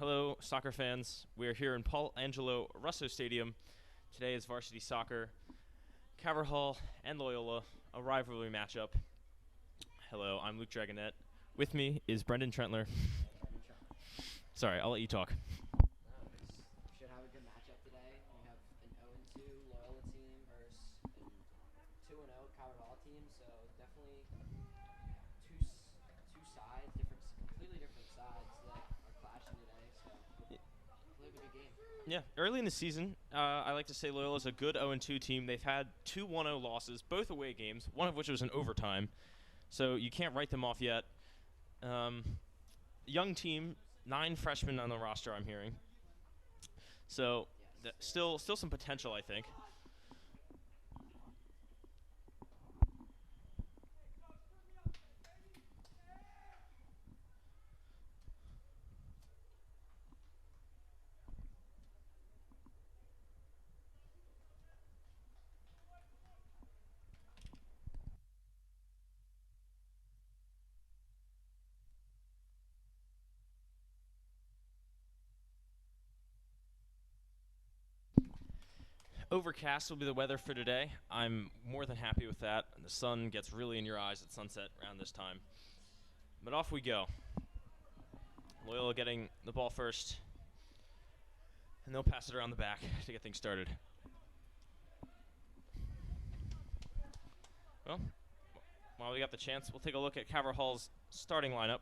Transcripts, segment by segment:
Hello, soccer fans. We're here in Paul Angelo Russo Stadium. Today is varsity soccer. Hall and Loyola, a rivalry matchup. Hello, I'm Luke Dragonet. With me is Brendan Trentler. Sorry, I'll let you talk. We should have a good matchup today. We have an 0-2 Loyola team versus a 2-0 Hall team, so definitely two sides, completely different sides that are clashing today. So hopefully have a good game. Yeah, early in the season, I like to say Loyola's a good 0-2 team. They've had two 1-0 losses, both away games, one of which was an overtime. So you can't write them off yet. Young team, 9 freshmen on the roster, I'm hearing. So still some potential, I think. Overcast will be the weather for today. I'm more than happy with that. The sun gets really in your eyes at sunset around this time. But off we go. Loyola getting the ball first, and they'll pass it around the back to get things started. Well, while we got the chance, we'll take a look at Hall's starting lineup.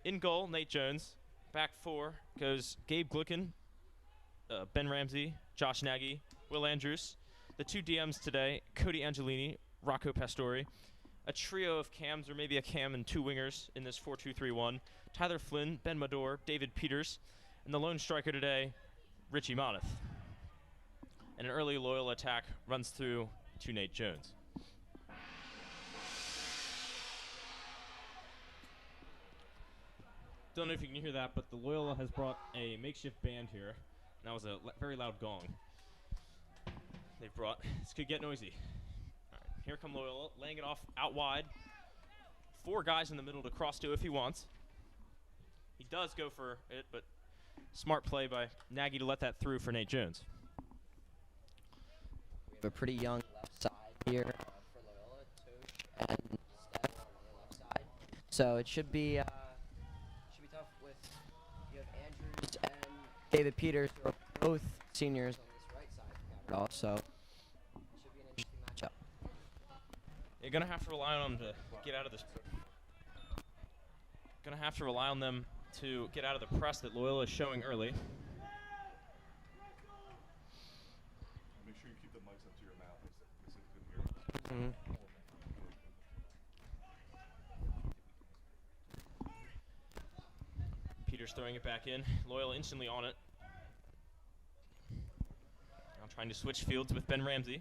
In goal, Nate Jones. Back 4 goes Gabe Glicken, Ben Ramsey, Josh Nagy, Will Andrews. The 2 DMs today, Cody Angelini, Rocco Pastori. A trio of cams, or maybe a cam and 2 wingers in this 4-2-3-1. Tyler Flynn, Ben Mador, David Peters. And the lone striker today, Richie Moneth. And an early Loyal attack runs through to Nate Jones. Don't know if you can hear that, but the Loyola has brought a makeshift band here. That was a very loud gong they've brought. This could get noisy. All right, here come Loyola, laying it off out wide. 4 guys in the middle to cross to if he wants. He does go for it, but smart play by Nagy to let that through for Nate Jones. We have a pretty young left side here for Loyola, Tosh and Steph on the left side. So it should be tough with you have Andrews and David Peters, who are both seniors on this right side of Hall. So it should be an interesting matchup. You're gonna have to rely on them to get out of this. Gonna have to rely on them to get out of the press that Loyola is showing early. Make sure you keep the mics up to your mouth. They couldn't hear us. Peters throwing it back in. Loyola instantly on it. Now trying to switch fields with Ben Ramsey.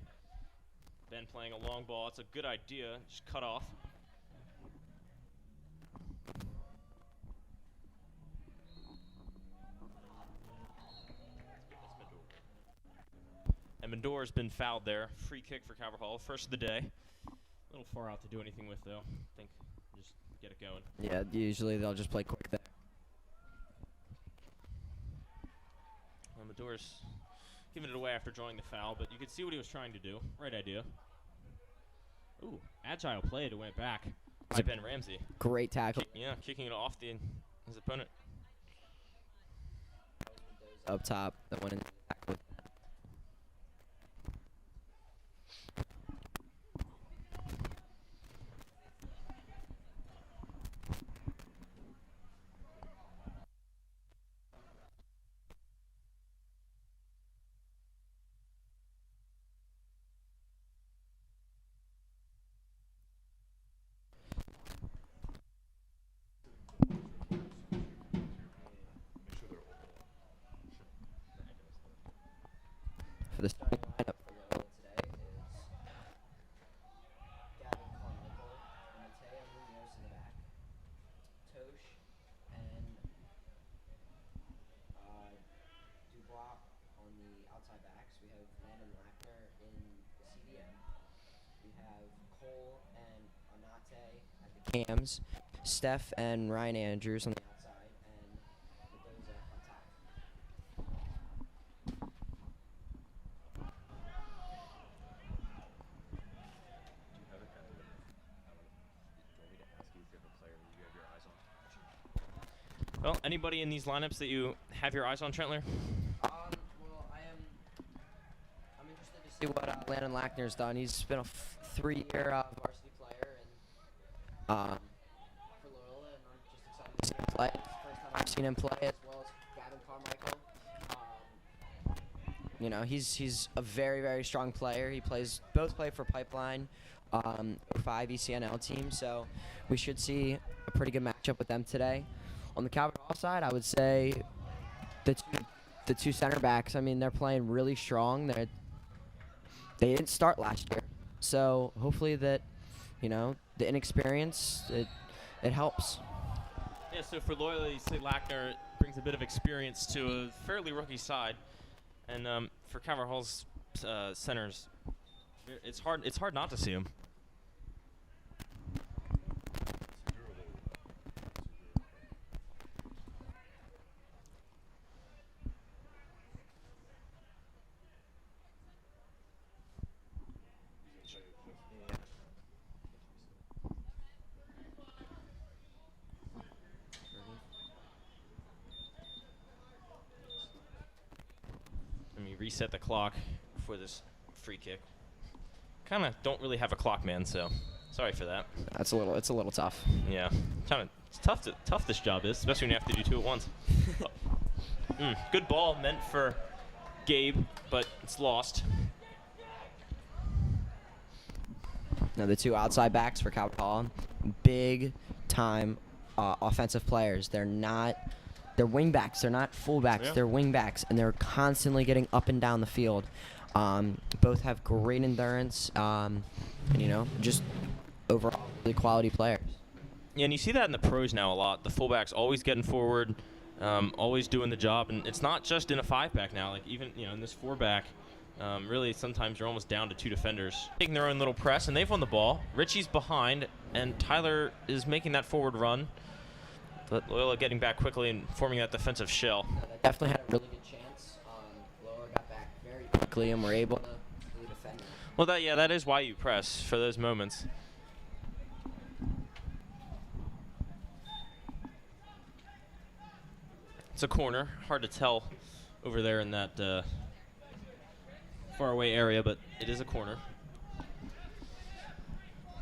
Ben playing a long ball. It's a good idea. Just cut off. And Mendor's been fouled there. Free kick for Hall. First of the day. A little far out to do anything with, though. I think just get it going. Yeah, usually they'll just play quick there. Well, Mendor's giving it away after drawing the foul, but you could see what he was trying to do. Right idea. Ooh, agile play to win it back by Ben Ramsey. Great tackle. Kicking it off his opponent. Up top, that went in the tackle. For the starting lineup for Loyola today is Gavin Carmichael, Mateo Munoz in the back, Tosh, and Dubois on the outside backs. We have Landon Lackner in the CDM. We have Cole and Anate at the cams, Steph and Ryan Andrews on the outside, and Mendoza on top. Anybody in these lineups that you have your eyes on, Trentler? Well, I'm interested to see what Landon Lackner's done. He's been a 3-year varsity player and for Loyola, and I'm just excited to see him play. It's the first time I've seen him play, as well as Gavin Carmichael. You know, he's a very, very strong player. Both play for Pipeline, 5 ECNL team, so we should see a pretty good matchup with them today. On the Calvert Hall side, I would say the two center backs, I mean, they're playing really strong. They didn't start last year, so hopefully that, you know, the inexperience, it helps. Yeah, so for Loyola, you say Lackner brings a bit of experience to a fairly rookie side. And for Calvert Hall's centers, it's hard not to see him. Reset the clock for this free kick. Kind of don't really have a clock, man, so sorry for that. It's a little tough. Yeah, it's tough this job is, especially when you have to do 2 at once. Good ball meant for Gabe, but it's lost. Now the 2 outside backs for Calvert Hall, big time offensive players. They're wing backs. They're not full backs. Yeah. They're wing backs, and they're constantly getting up and down the field. Both have great endurance, and, you know, just overall really quality players. Yeah, and you see that in the pros now a lot. The fullbacks always getting forward, always doing the job, and it's not just in a 5-back now. Like even in this 4-back, really sometimes you're almost down to 2 defenders taking their own little press, and they've won the ball. Richie's behind, and Tyler is making that forward run. But Loyola getting back quickly and forming that defensive shell. They definitely had a really good chance. Loyola got back very quickly and were able to really defend it. Well, that is why you press for those moments. It's a corner. Hard to tell over there in that far away area, but it is a corner.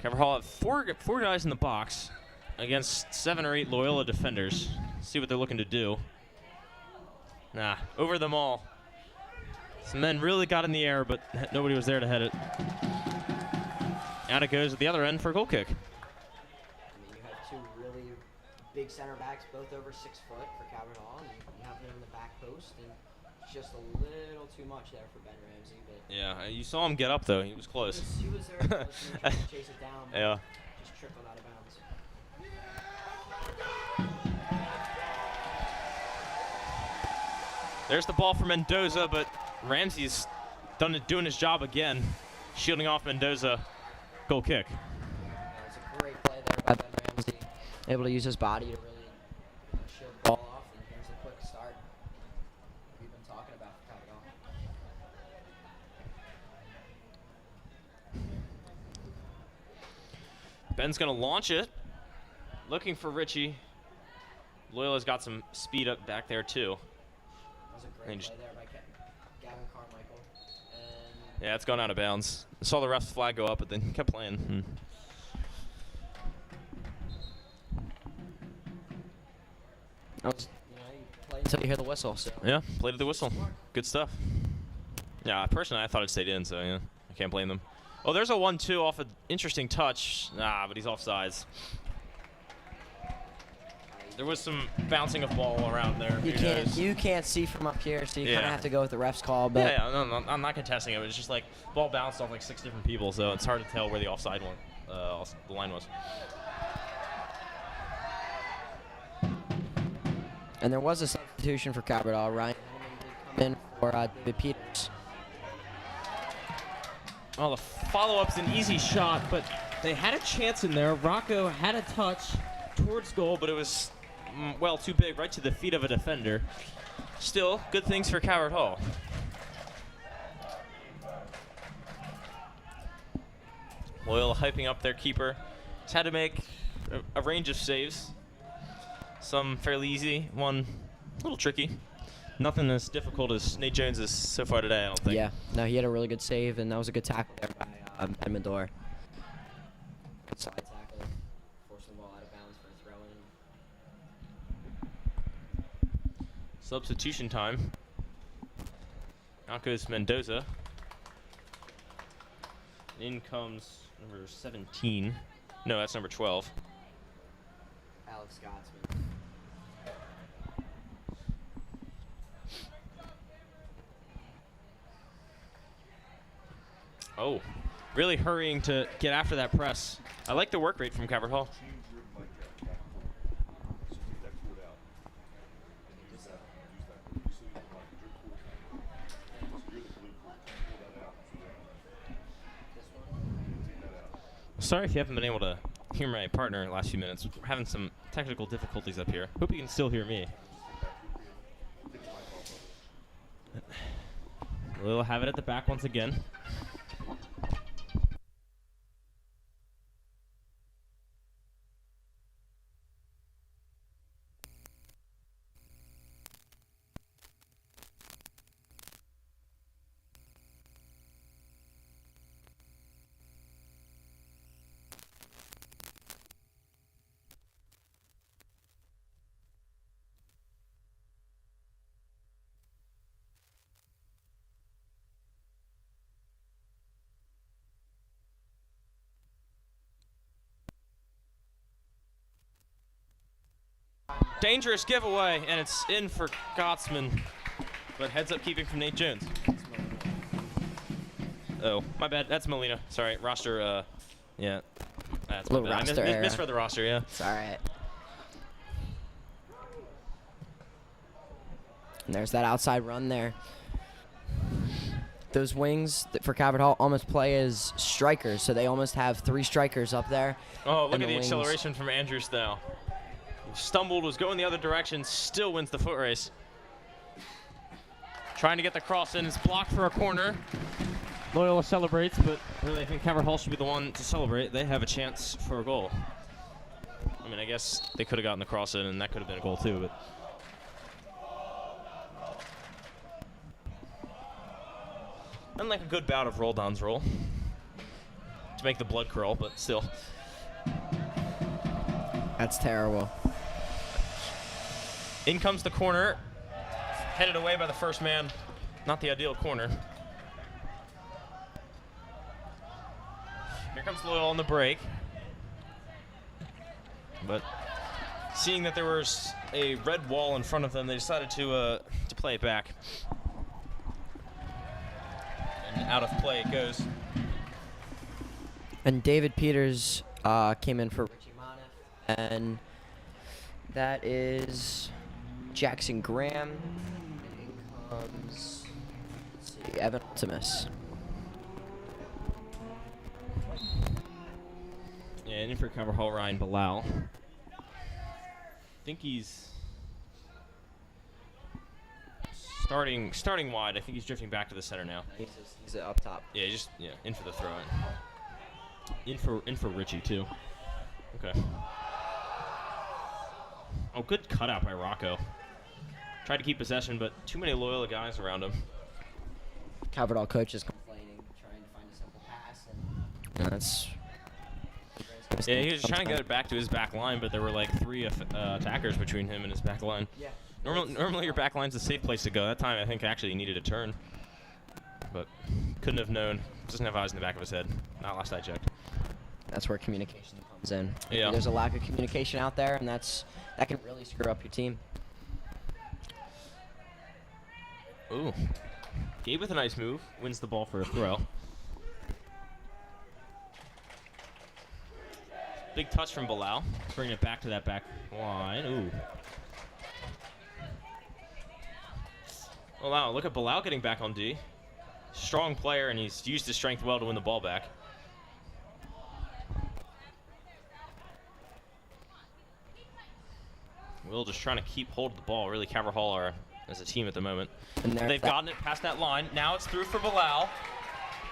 Calvert Hall have four guys in the box against 7 or 8 Loyola defenders. See what they're looking to do. Nah, over them all. Some men really got in the air, but nobody was there to head it. Out it goes at the other end for a goal kick. I mean, you have 2 really big center backs, both over 6 foot for Calvert Hall, and you have them in the back post, and it's just a little too much there for Ben Ramsey. But Yeah, you saw him get up though. He was close. he was there close, and trying to chase it down, but Yeah. just trickled out of bounds. There's the ball for Mendoza, but Ramsey's doing his job again, shielding off Mendoza. Goal kick. It's a great play there by Ben Ramsey, able to use his body to really shield the ball off, and here's a quick start we've been talking about for Calvert Hall. Ben's going to launch it, looking for Richie. Loyola's got some speed up back there too. That was a great play there by Gavin Carmichael. And Yeah, it's gone out of bounds. I saw the ref's flag go up, but then kept playing. you play until you hear the whistle. So. Yeah, played to the whistle. Good stuff. Yeah, personally, I thought it stayed in, so yeah, I can't blame them. Oh, there's a 1-2 off an interesting touch. But he's offsides. There was some bouncing of ball around there. You can't see from up here, so you kind Yeah. of have to go with the ref's call. But Yeah, no, I'm not contesting it. It's just like ball bounced off like 6 different people, so it's hard to tell where the offside one, the line was. And there was a substitution for Calvert Hall. Ryan Henneman did come in for David Peters. Oh, the follow-up's an easy shot, but they had a chance in there. Rocco had a touch towards goal, but it was, well, too big, right to the feet of a defender. Still, good things for Calvert Hall. Loyola hyping up their keeper. He's had to make a range of saves. Some fairly easy, one a little tricky. Nothing as difficult as Nate Jones is so far today, I don't think. Yeah, no, he had a really good save, and that was a good tackle there by Medor. Good side tackle, forced the ball out of bounds for a throw-in. Substitution time. Out goes Mendoza. In comes number 17. No, that's number 12. Alex Scotsman. Oh, really hurrying to get after that press. I like the work rate from Calvert Hall. Change your mic back forward. So take that cord out. Use that cord. So use the mic. Your cord. So you're the blue cord. Pull that out. This one? Take that out. Sorry if you haven't been able to hear my partner in the last few minutes. We're having some technical difficulties up here. Hope you can still hear me. Take the mic off of it. We'll have it at the back once again. Dangerous giveaway, and it's in for Gottsman, but heads up keeping from Nate Jones. Oh, my bad. That's Molina. Sorry, roster. Yeah, that's my Little bad. roster I error. misread the roster. Yeah. It's all right. And there's that outside run there. Those wings for Calvert Hall almost play as strikers, so they almost have 3 strikers up there. Oh, look And at the wings. acceleration from Andrews now. Stumbled, was going the other direction, still wins the foot race. Trying to get the cross in, it's blocked for a corner. Loyola celebrates, but really I think Calvert Hall should be the one to celebrate. They have a chance for a goal. I mean, I guess they could have gotten the cross in, and that could have been a goal too, but. Unlike a good bout of roll-downs roll. To make the blood curl, but still. That's terrible. In comes the corner, headed away by the first man. Not the ideal corner. Here comes Loyola on the break. But seeing that there was a red wall in front of them, they decided to play it back. And out of play it goes. And David Peters came in for Richie Monif, and that is Jackson Graham. In comes, let's see, Evan Ultimus. Yeah, in for Calvert Hall, Ryan Bilal. I think he's starting wide. I think he's drifting back to the center now. He's up top. Yeah, just in for the throw in. In for Richie too. Okay. Oh, good cutout by Rocco. Tried to keep possession, but too many Loyola guys around him. Calvert Hall coach is complaining, trying to find a simple pass, and that's. Yeah, he was trying to get it back to his back line, but there were like 3 attackers between him and his back line. Yeah. Normally your back line's a safe place to go. That time I think actually he needed a turn, but couldn't have known. Doesn't have eyes in the back of his head. Not last I checked. That's where communication comes in. Yeah. There's a lack of communication out there, and that can really screw up your team. Ooh. Gabe with a nice move. Wins the ball for a throw. Big touch from Bilal. Bringing it back to that back line. Ooh. Oh, wow. Look at Bilal getting back on D. Strong player, and he's used his strength well to win the ball back. Will just trying to keep hold of the ball. Really, Calvert Hall are as a team at the moment. And They've gotten it past that line. Now it's through for Bilal.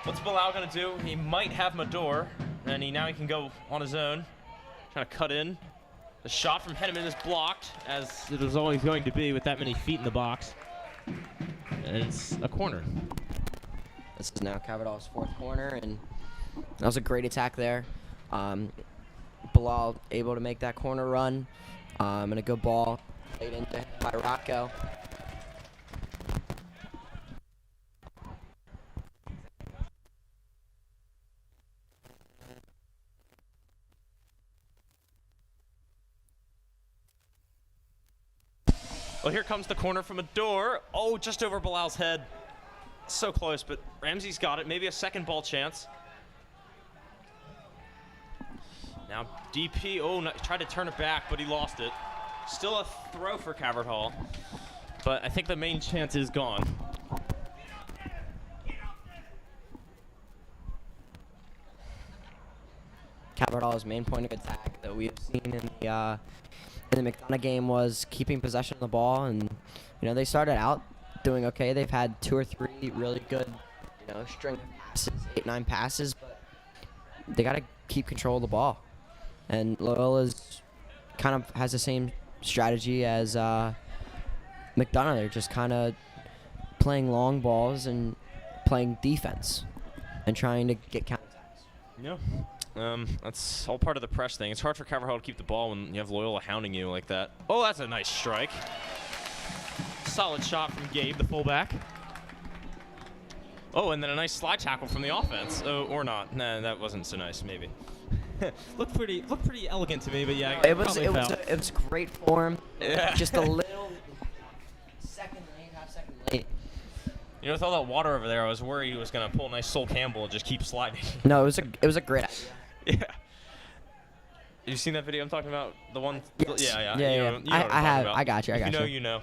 What's Bilal going to do? He might have Mador, and now he can go on his own. Trying to cut in. The shot from Henneman is blocked, as it was always going to be with that many feet in the box. And it's a corner. This is now Caverdall's 4th corner, and that was a great attack there. Bilal able to make that corner run, and a good ball played into him by Rocco. Well, here comes the corner from a door. Oh, just over Bilal's head. So close, but Ramsey's got it. Maybe a second ball chance. Now DP, tried to turn it back, but he lost it. Still a throw for Cavert Hall, but I think the main chance is gone. Cavert Hall's main point of attack that we have seen in the McDonough game was keeping possession of the ball, and they started out doing okay. They've had 2 or 3 really good, string of passes, 8, 9 passes, but they got to keep control of the ball. And Loyola's kind of has the same strategy as McDonough. They're just kind of playing long balls and playing defense and trying to get counterattacks. Yeah. That's all part of the press thing. It's hard for Cavert Hall to keep the ball when you have Loyola hounding you like that. Oh, that's a nice strike. Solid shot from Gabe, the fullback. Oh, and then a nice slide tackle from the offense. Oh, or not. Nah, that wasn't so nice, maybe. Looked pretty elegant to me, but yeah. It was great form. Yeah. Just a little half second late. With all that water over there, I was worried he was gonna pull a nice Sol Campbell and just keep sliding. No, it was a great idea. Yeah. You seen that video I'm talking about? The one? Yes. Yeah. Yeah. You know what I'm talking about. I got you. If you know.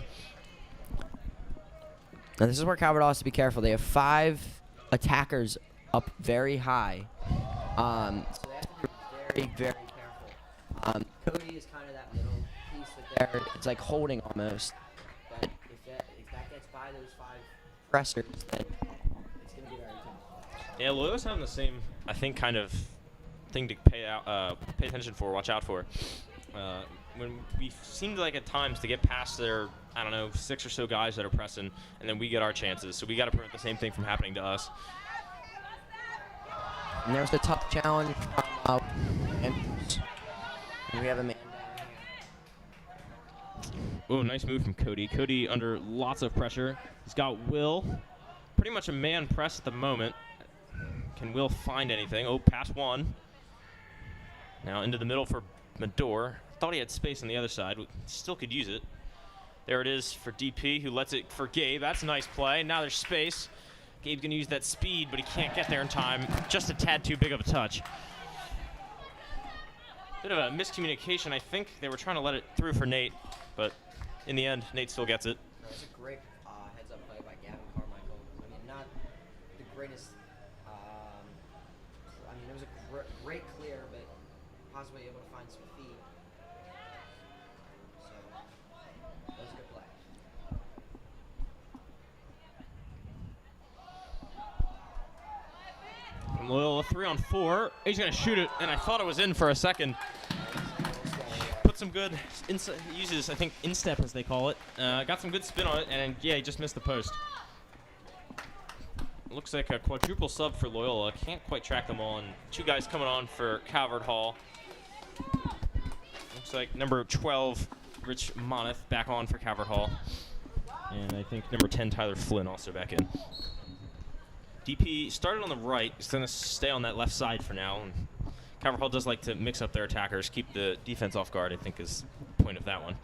Now this is where Cavert Hall has to be careful. They have 5 attackers up very high. So they have to be very, very careful. Cody is kind of that middle piece that it's like holding almost. But if that gets by those 5 pressers, then it's going to be very tough. Yeah, Loyola's having the same, I think, kind of thing to pay attention for, watch out for. When we seem like at times to get past their, 6 or so guys that are pressing, and then we get our chances. So we got to prevent the same thing from happening to us. And there's the tough challenge from Andrews. And we have a man down here. Oh, nice move from Cody. Cody under lots of pressure. He's got Will. Pretty much a man press at the moment. Can Will find anything? Oh, pass one. Now into the middle for Medor. Thought he had space on the other side. Still could use it. There it is for DP, who lets it for Gabe. That's a nice play. Now there's space. Gabe's going to use that speed, but he can't get there in time. Just a tad too big of a touch. Bit of a miscommunication. I think they were trying to let it through for Nate, but in the end, Nate still gets it. That was a great heads-up play by Gavin Carmichael. I mean, not the greatest. It was a great clear, but possibly able to find some feet. So that was a good play. From Loyola, 3-on-4. He's going to shoot it, and I thought it was in for a second. Put some good, uses, I think, instep as they call it. Got some good spin on it, and yeah, he just missed the post. Looks like a quadruple sub for Loyola. Can't quite track them all, and 2 guys coming on for Cavert Hall. Looks like number 12, Rich Moneth, back on for Cavert Hall. And I think number 10, Tyler Flynn, also back in. DP started on the right. He's going to stay on that left side for now. And Cavert Hall does like to mix up their attackers, keep the defense off guard, I think is the point of that one.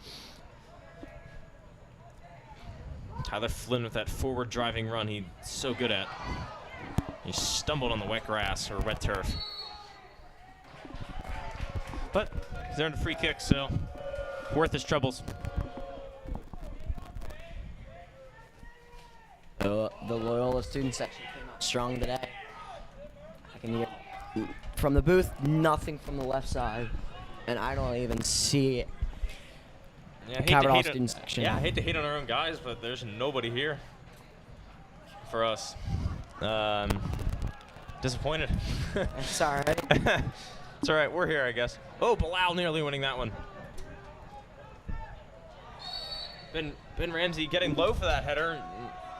Tyler Flynn with that forward driving run he's so good at. He stumbled on the wet grass or wet turf. But he's earned a free kick, so worth his troubles. The Loyola student section came out strong today. I can hear from the booth, nothing from the left side, and I don't even see it. Yeah, Cavert Hall student section. Yeah, I hate to hate on our own guys, but there's nobody here for us. Disappointed. It's all right. It's all right. We're here, I guess. Oh, Bilal nearly winning that one. Ben Ramsey getting low for that header.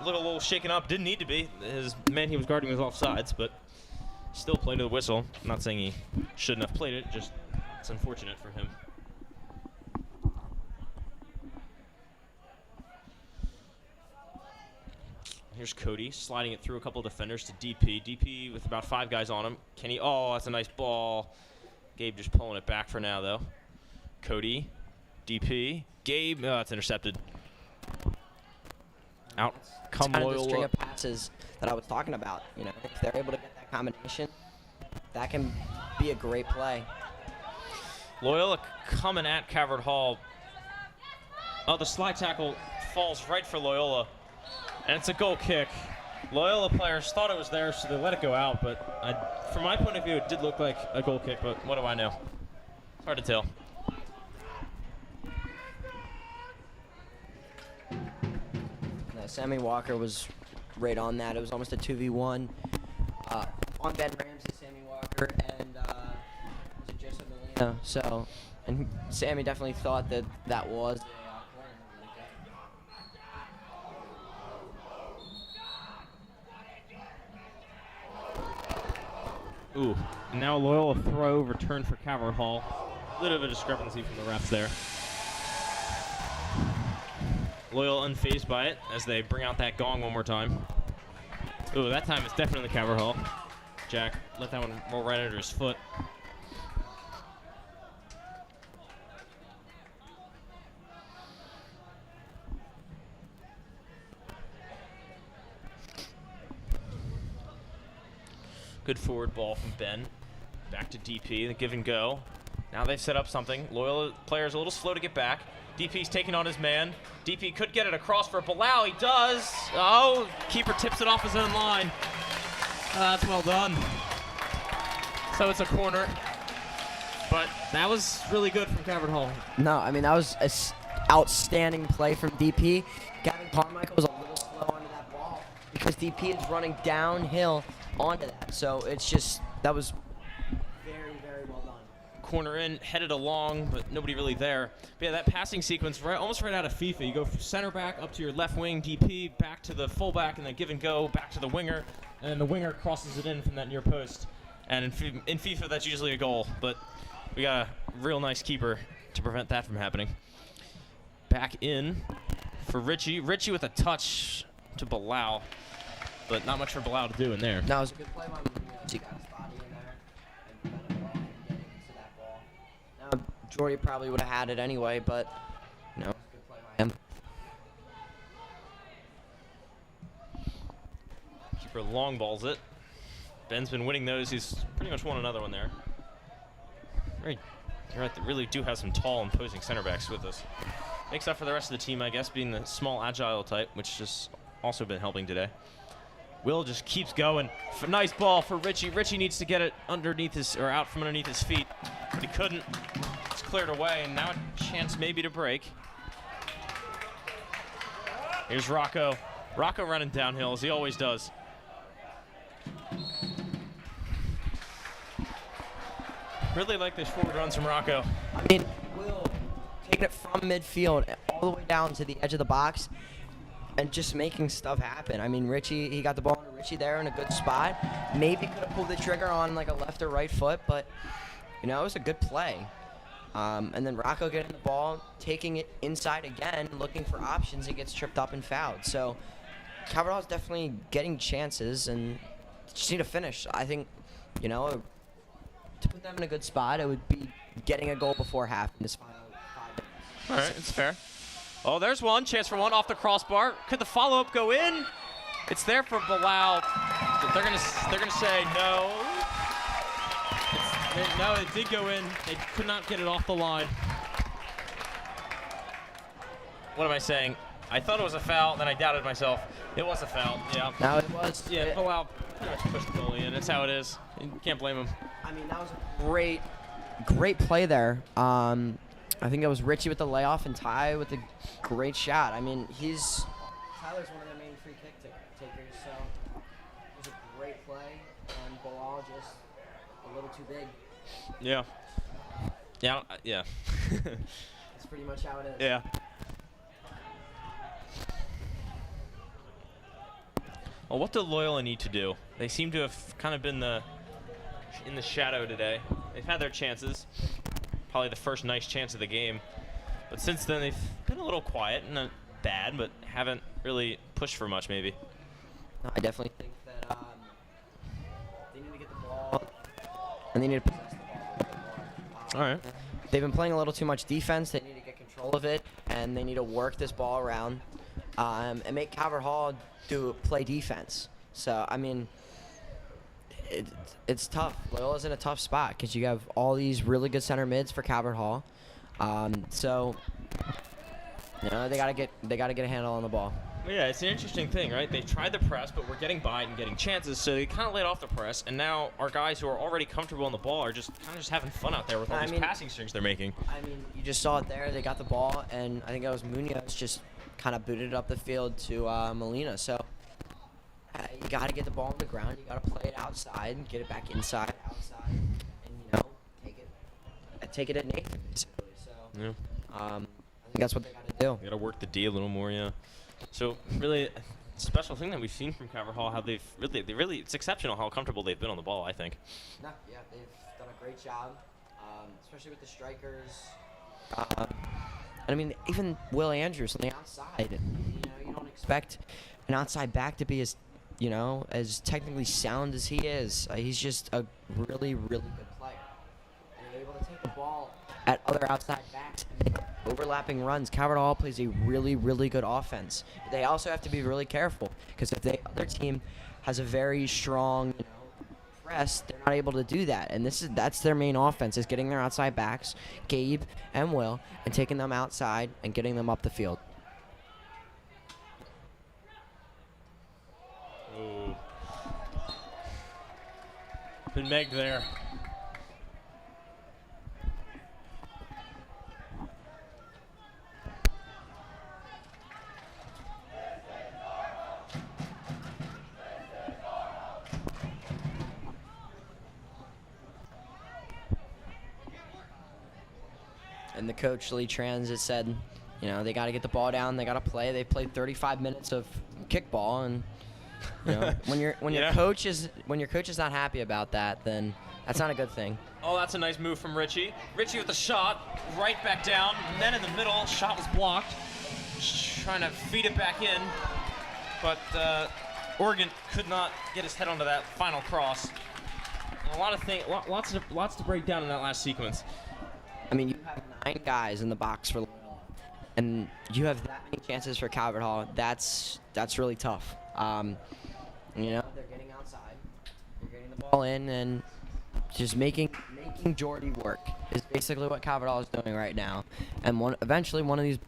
A little shaken up. Didn't need to be. His man he was guarding was offsides, but still played to the whistle. I'm not saying he shouldn't have played it. Just it's unfortunate for him. Here's Cody sliding it through a couple of defenders to DP. DP with about 5 guys on him. Kenny, oh, that's a nice ball. Gabe just pulling it back for now, though. Cody, DP, Gabe, oh, that's intercepted. Out come kind of the string Loyola. of passes that I was talking about. You know, if they're able to get that combination, that can be a great play. Loyola coming at Cavert Hall. Oh, the slide tackle falls right for Loyola. And it's a goal kick. Loyola players thought it was there, so they let it go out. But from my point of view, it did look like a goal kick, but what do I know? It's hard to tell. Sammy Walker was right on that. It was almost a 2v1 on Ben Ramsey, Sammy Walker, and was it Joseph Molina. So, and Sammy definitely thought that that was a Ooh, now Loyola throw return for Cavert Hall. A little bit of a discrepancy from the refs there. Loyola unfazed by it as they bring out that gong one more time. Ooh, that time it's definitely Cavert Hall. Jack let that one roll right under his foot. Good forward ball from Ben. Back to DP, the give and go. Now they've set up something. Loyola player's a little slow to get back. DP's taking on his man. DP could get it across for Bilal. He does. Oh, keeper tips it off his own line. That's well done. So it's a corner. But that was really good from Cavert Hall. No, I mean, that was an outstanding play from DP. Gavin Carmichael was a little slow onto that ball because DP is running downhill onto that. So it's just, that was very, very well done. Corner in, headed along, but nobody really there. But yeah, that passing sequence, almost right out of FIFA. You go from center back up to your left wing, DP, back to the fullback, and then give and go, back to the winger, and then the winger crosses it in from that near post. And in FIFA, that's usually a goal, but we got a real nice keeper to prevent that from happening. Back in for Richie. Richie with a touch to Bilal, but not much for Bilal to do in there. No, it was a good play by Munoz. He got his body in there and prevented Bilal from getting to that ball. Now, Jordy probably would have had it anyway, but, you know, it was a good play by him. Keeper long balls it. Ben's been winning those. He's pretty much won another one there. Right. You're right, they really do have some tall, imposing center backs with us. Makes up for the rest of the team, I guess, being the small, agile type, which has also been helping today. Will just keeps going. Nice ball for Richie. Richie needs to get it underneath his, or out from underneath his feet, but he couldn't. It's cleared away, and now a chance maybe to break. Here's Rocco. Rocco running downhill, as he always does. Really like this forward runs from Rocco. I mean, Will taking it from midfield all the way down to the edge of the box and just making stuff happen. I mean, Richie, he got the ball to Richie there in a good spot. Maybe could have pulled the trigger on like a left or right foot, but, you know, it was a good play. And then Rocco getting the ball, taking it inside again, looking for options, and gets tripped up and fouled. So Caverdall's definitely getting chances and just need to finish. I think, you know, to put them in a good spot, it would be getting a goal before half in this final 5 minutes. All right, it's fair. Oh, there's one. Chance for one off the crossbar. Could the follow-up go in? It's there for Bilal. They're gonna say no. No, it did go in. They could not get it off the line. What am I saying? I thought it was a foul, then I doubted myself. It was a foul, yeah. Now it was. Yeah, Bilal pretty much pushed the goalie in. That's how it is. You can't blame him. I mean, that was a great play there. I think that was Richie with the layoff and Ty with a great shot. I mean, Tyler's one of their main free kick takers, so it was a great play, and Bilal just a little too big. Yeah. Yeah, yeah. That's pretty much how it is. Yeah. Well, what do Loyola need to do? They seem to have kind of been in the shadow today. They've had their chances. Probably the first nice chance of the game. But since then, they've been a little quiet. Not bad, but haven't really pushed for much, maybe. No, I definitely think that they need to get the ball, and they need to possess the ball a little bit more. All right. They've been playing a little too much defense. They need to get control of it, and they need to work this ball around and make Calvert Hall play defense. So, I mean, it's tough. Loyola's in a tough spot because you have all these really good center mids for Calvert Hall. So, you know, they gotta get a handle on the ball. Yeah, it's an interesting thing, right? They tried the press, but we're getting by and getting chances, so they kind of laid off the press, and now our guys who are already comfortable on the ball are just kind of just having fun out there with all these passing strings they're making. I mean, you just saw it there. They got the ball, and I think it was Munoz just kind of booted it up the field to Molina. So you got to get the ball on the ground. You got to play it outside, get it back inside, outside, and, you know, take it at Nathan, basically. So yeah. I think that's what they got to do. They got to work the D a little more, yeah. So really, a special thing that we've seen from Calvert Hall, how they've really, it's exceptional how comfortable they've been on the ball, I think. No, yeah, they've done a great job, especially with the strikers. And I mean, even Will Andrews on the outside. You know, you don't expect an outside back to be as, you know, as technically sound as he is. He's just a really, really good player. And they're able to take the ball at other outside backs and make overlapping runs. Calvert Hall plays a really, really good offense. They also have to be really careful because if the other team has a very strong, you know, press, they're not able to do that. And that's their main offense, is getting their outside backs, Gabe and Will, and taking them outside and getting them up the field. Ooh. Been megged there. And the coach, Lee Trans, has said, you know, they got to get the ball down. They got to play. They played 35 minutes of kickball, and you know, when your coach is not happy about that, then that's not a good thing. Oh, that's a nice move from Richie. Richie with the shot, right back down, and then in the middle, shot was blocked. Trying to feed it back in, but Oregon could not get his head onto that final cross. A lot of things, lots to break down in that last sequence. I mean, you have 9 guys in the box for Loyola, and you have that many chances for Calvert Hall. That's really tough. You know, they're getting outside, they're getting the ball in, and just making Jordy work is basically what Calvert Hall is doing right now. And eventually one of these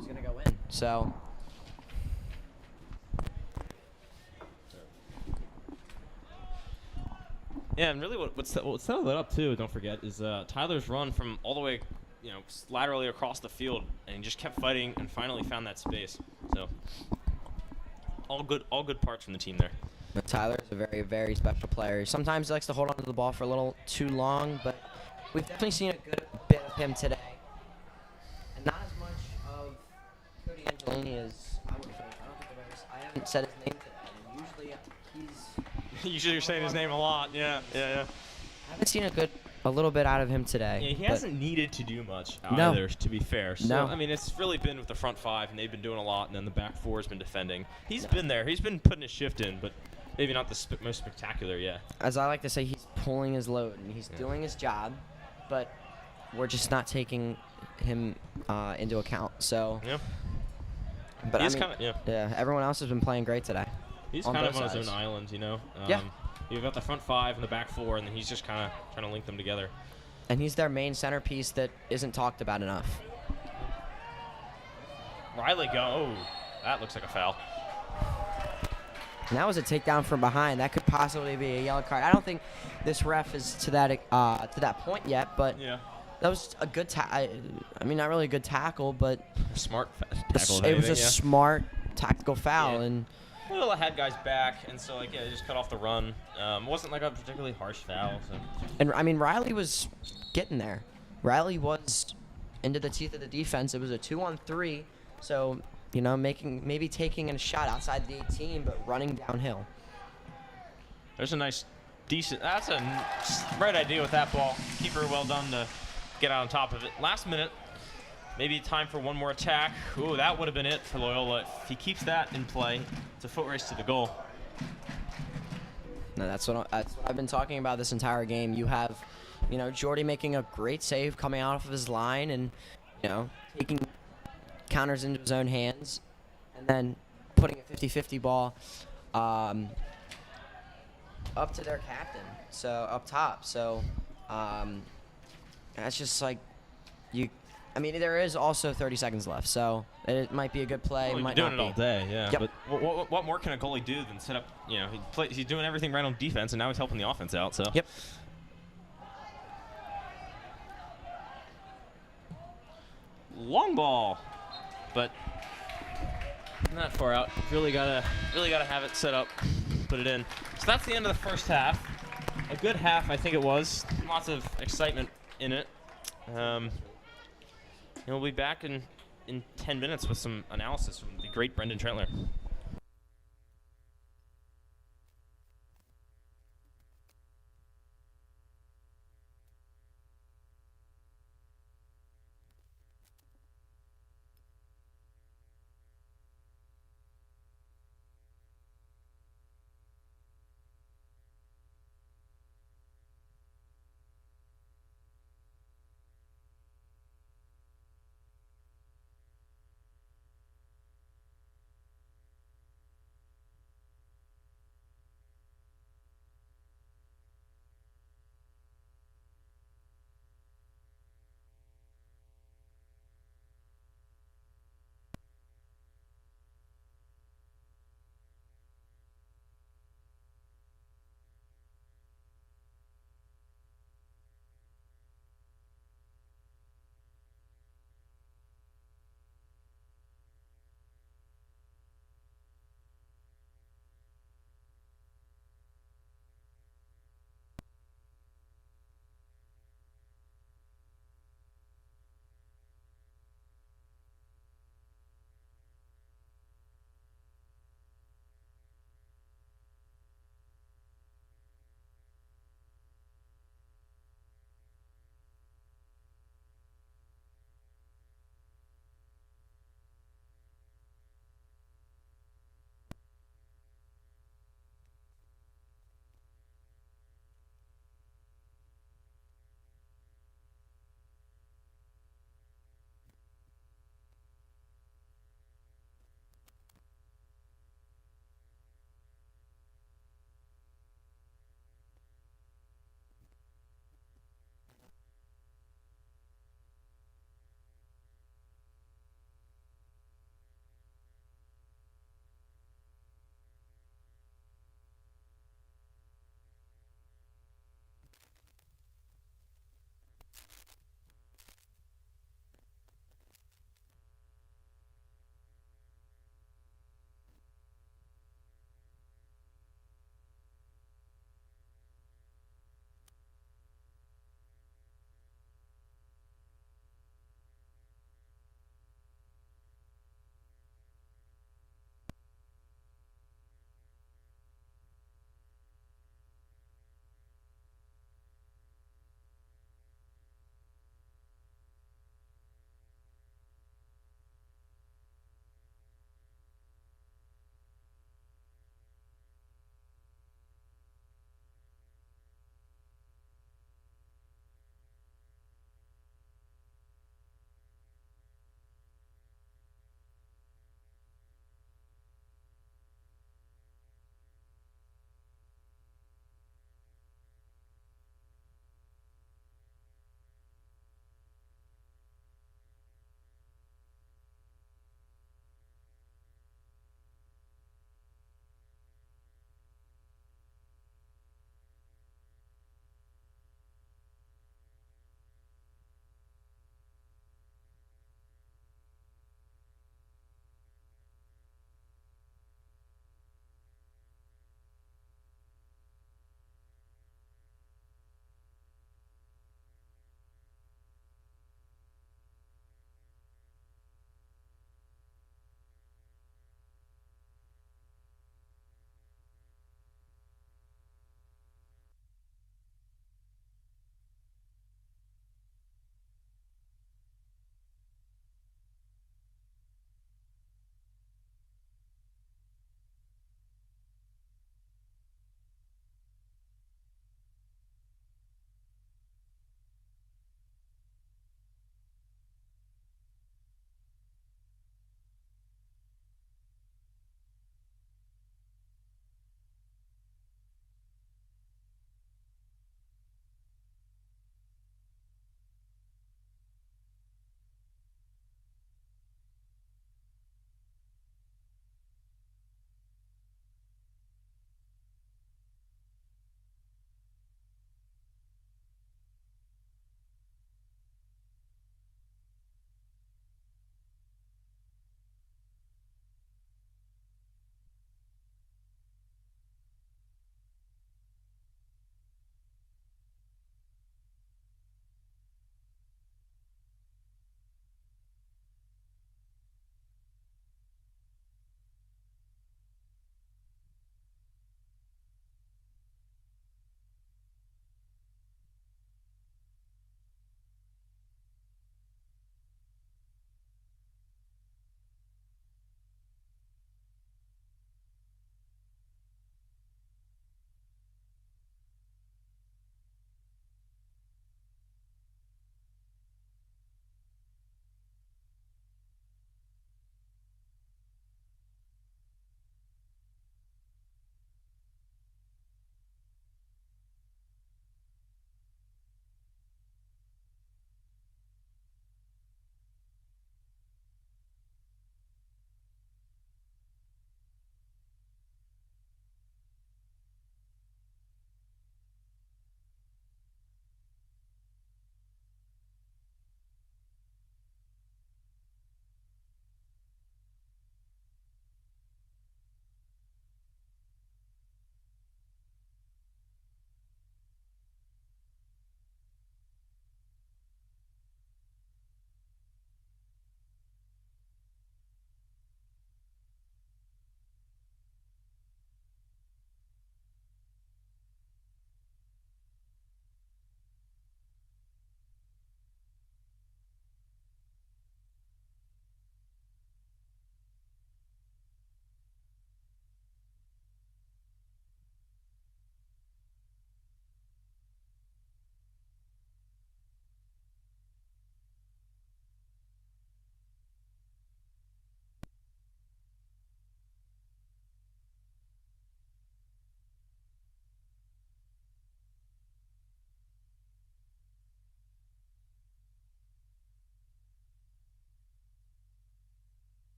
is gonna go in. So. Yeah, and really what settled that up too, don't forget, is Tyler's run from all the way, you know, laterally across the field, and he just kept fighting and finally found that space. So all good parts from the team there. But Tyler is a very, very special player. Sometimes he likes to hold on to the ball for a little too long, but we've definitely seen a good bit of him today. And not as much of Cody Angelini as I would think. I haven't said his name today, and usually Usually you're saying his name a lot. Yeah. I haven't seen a little bit out of him today. Yeah, he hasn't needed to do much either, to be fair. So, no. I mean, it's really been with the front 5, and they've been doing a lot, and then the back 4 has been defending. He's been there. He's been putting his shift in, but maybe not the most spectacular yet. As I like to say, he's pulling his load, and he's doing his job, but we're just not taking him into account. So, yeah. But He's yeah, everyone else has been playing great today. He's kind of on his own island, you know. Yeah. You've got the front 5 and the back 4, and then he's just kind of trying to link them together. And he's their main centerpiece that isn't talked about enough. Riley Oh, that looks like a foul. And that was a takedown from behind. That could possibly be a yellow card. I don't think this ref is to that point yet, but yeah. That was a good I mean, not really a good tackle, but Smart tackle. It was a smart tactical foul, Yeah. and Loyola had guys back, and so they just cut off the run. Wasn't like a particularly harsh foul. So. And I mean, Riley was getting there. Riley was into the teeth of the defense. It was a 2-on-3, so maybe taking a shot outside the 18, but running downhill. There's a nice, decent. That's a right idea with that ball. Keeper well done to get out on top of it. Last minute, maybe time for one more attack. Ooh, that would have been it for Loyola. If he keeps that in play, it's a foot race to the goal. No, that's what I've been talking about this entire game. You have, Jordy making a great save coming out of his line and, taking counters into his own hands, and then putting a 50-50 ball up to their captain, so up top. So that's just like there is also 30 seconds left, so it might be a good play. Well, might doing not it all day, yeah. Yep. But what more can a goalie do than set up? He's doing everything right on defense, and now he's helping the offense out. So. Yep. Long ball, but not far out. Really gotta have it set up, put it in. So that's the end of the first half. A good half, I think it was. Lots of excitement in it. We'll be back in 10 minutes with some analysis from the great Brendan Trentler.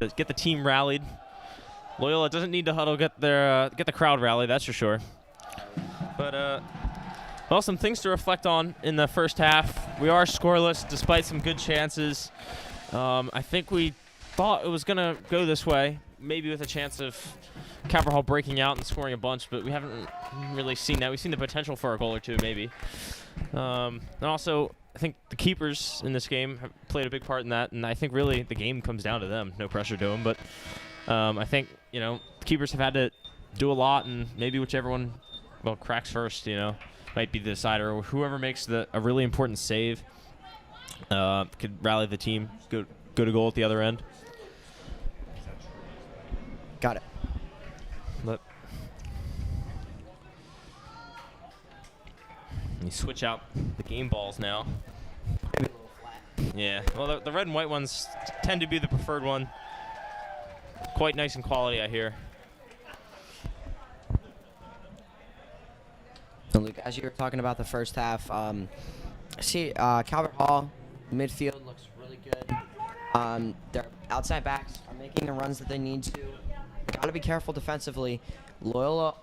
get the team rallied. Loyola doesn't need to huddle, get the crowd rallied, that's for sure. But well, some things to reflect on in the first half. We are scoreless despite some good chances. I think we thought it was going to go this way, maybe with a chance of Cabral breaking out and scoring a bunch, but we haven't really seen that. We've seen the potential for a goal or two, maybe. And also, I think the keepers in this game have played a big part in that, and I think really the game comes down to them. No pressure to them, but I think, the keepers have had to do a lot, and maybe whichever one, cracks first, might be the decider, or whoever makes a really important save could rally the team, go to goal at the other end. Got it. But you switch out the game balls now. Maybe a little flat. Yeah, well, the red and white ones tend to be the preferred one. Quite nice in quality, I hear. So Luke, as you were talking about the first half, I see Calvert Hall midfield looks really good. Their outside backs are making the runs that they need to. Got to be careful defensively. Loyola,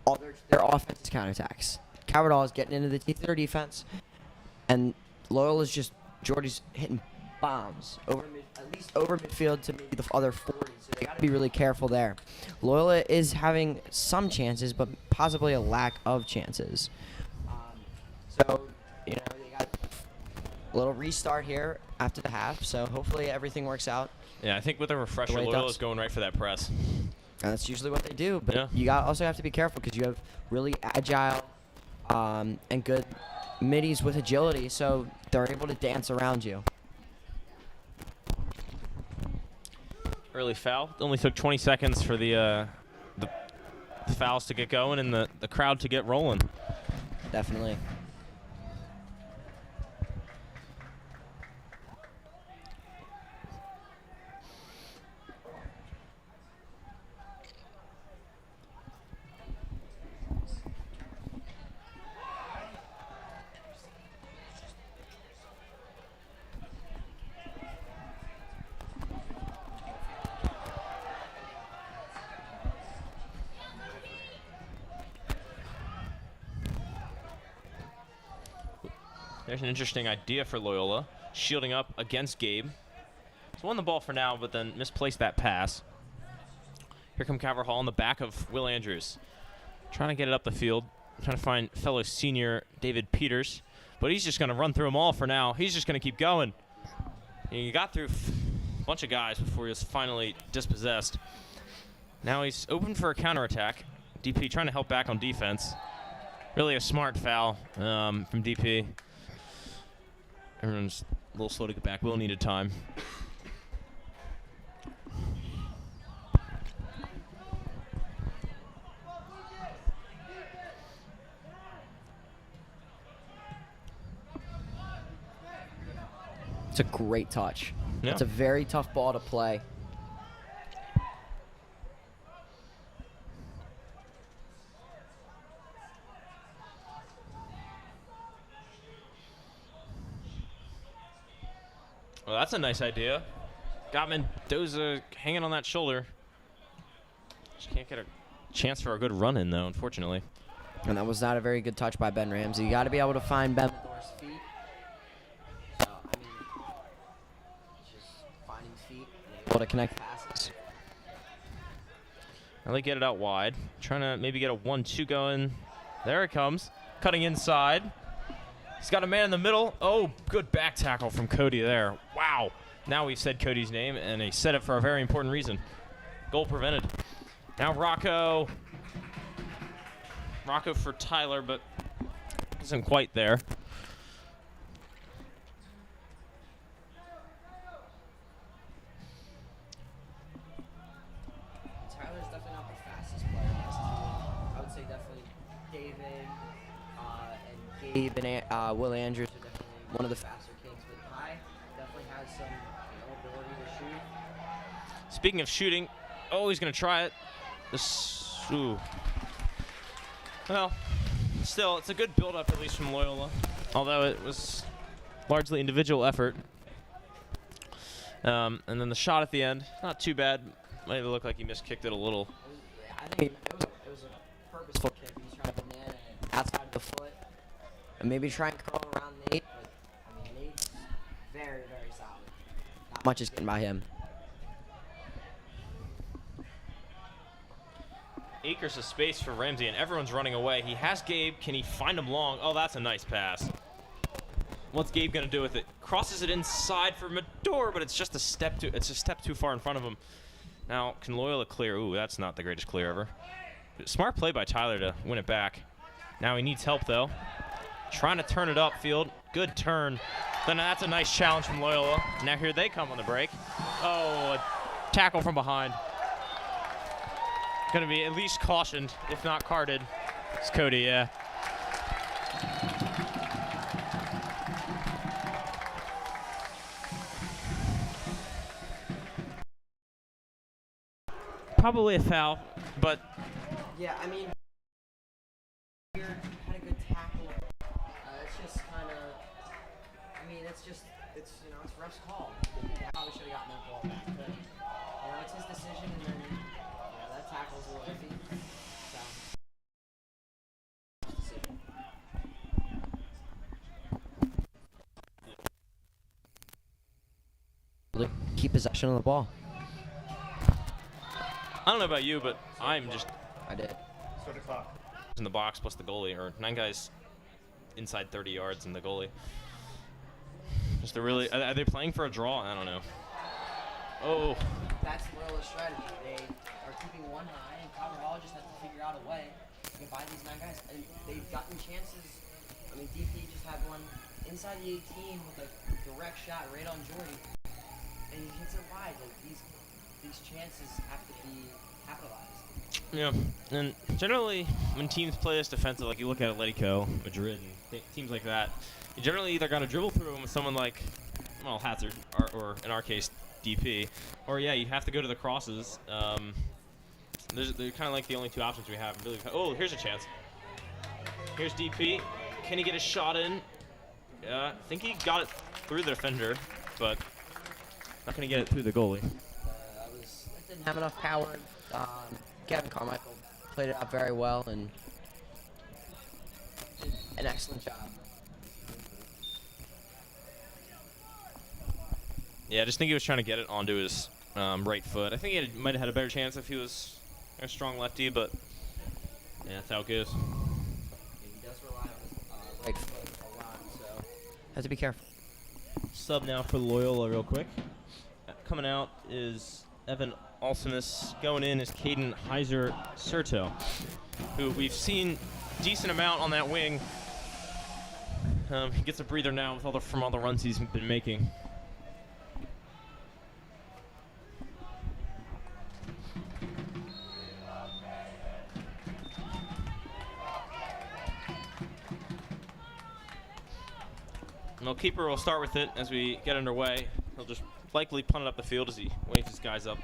all their offense is counterattacks. Calvert Hall is getting into the teeth of their defense, and Loyola's Jordy's hitting bombs at least over midfield to maybe the other 40. So they got to be really careful there. Loyola is having some chances, but possibly a lack of chances. So they got a little restart here after the half. So hopefully everything works out. Yeah, I think with a refresher, Loyola's going right for that press. And that's usually what they do. But yeah, you also have to be careful because you have really agile and good middies with agility, so they're able to dance around you. Early foul. It only took 20 seconds for the fouls to get going and the crowd to get rolling. Definitely. There's an interesting idea for Loyola, shielding up against Gabe. He's won the ball for now, but then misplaced that pass. Here come Calvert Hall in the back of Will Andrews. Trying to get it up the field, trying to find fellow senior David Peters, but he's just going to run through them all for now. He's just going to keep going. He got through a bunch of guys before he was finally dispossessed. Now he's open for a counterattack. DP trying to help back on defense. Really a smart foul from DP. Everyone's a little slow to get back. Will needed time. It's a great touch. Yeah. It's a very tough ball to play. Well, that's a nice idea. Got Mendoza hanging on that shoulder. Just can't get a chance for a good run in, though, unfortunately. And that was not a very good touch by Ben Ramsey. You got to be able to find Ben Moore's feet. So, just finding feet and able to connect passes. Now they get it out wide. Trying to maybe get a 1-2 going. There it comes. Cutting inside. He's got a man in the middle. Oh, good back tackle from Cody there. Wow. Now we've said Cody's name, and he said it for a very important reason. Goal prevented. Now Rocco. Rocco for Tyler, but isn't quite there. Tyler's definitely not the fastest player on this team. I would say definitely David and Gabe and Will Andrews are definitely one of the faster kids, but Ty definitely has some ability to shoot. Speaking of shooting, oh, he's going to try it. Ooh. Well, still, it's a good build-up, at least from Loyola, although it was largely individual effort. And then the shot at the end, not too bad. Might have looked like he miskicked it a little. I think it was a purposeful kick. He was trying to banana it outside of the foot. And maybe try and curl around Nate. But, I mean, Nate's very, very solid. Not much is getting by him. Acres of space for Ramsey, and everyone's running away. He has Gabe. Can he find him long? Oh, that's a nice pass. What's Gabe gonna do with it? Crosses it inside for Mador, but it's just a step too far in front of him. Now, can Loyola clear? Ooh, that's not the greatest clear ever. Smart play by Tyler to win it back. Now he needs help though. Trying to turn it upfield. Good turn. Then that's a nice challenge from Loyola. Now here they come on the break. Oh, a tackle from behind. Gonna be at least cautioned, if not carded. It's Cody, yeah. Probably a foul, but Yeah, I mean, here had a good tackle. It's just kind of, I mean, it's ref's call. He probably should have gotten that ball back, but it's his decision, and then that tackle's a little iffy. So. Keep possession of the ball. I don't know about you, but I'm just I did. Start the clock. in the box plus the goalie, or 9 guys inside 30 yards and the goalie. Just a really, are they playing for a draw? I don't know. Oh. That's Loyola's strategy. They are keeping one high, and Hall just has to figure out a way to get by these 9 guys. And they've gotten chances. I mean, DP just had one inside the 18 with a direct shot right on Jordy, and he hits it wide. Like these chances have to be capitalized. Yeah, and generally when teams play this defensive, like you look at Atletico, Madrid, and teams like that, you generally either got to dribble through them with someone like, well, Hazard, or in our case, DP, or yeah, you have to go to the crosses. They're kind of like the only 2 options we have. Really, oh, here's a chance. Here's DP. Can he get a shot in? I think he got it through the defender, but not going to get it through the goalie. Didn't have enough power. Kevin Carmichael played it out very well and did an excellent job. Yeah, I just think he was trying to get it onto his right foot. I think he might have had a better chance if he was a strong lefty, but yeah, that's how it goes. Yeah, he does rely on his right foot a lot, so have to be careful. Sub now for Loyola real quick. Coming out is Evan Alcimus. Going in is Caden Heiser-Serto, who we've seen decent amount on that wing. He gets a breather now with from all the runs he's been making. Well, keeper will start with it as we get underway. He'll just likely punt it up the field as he waves his guys up.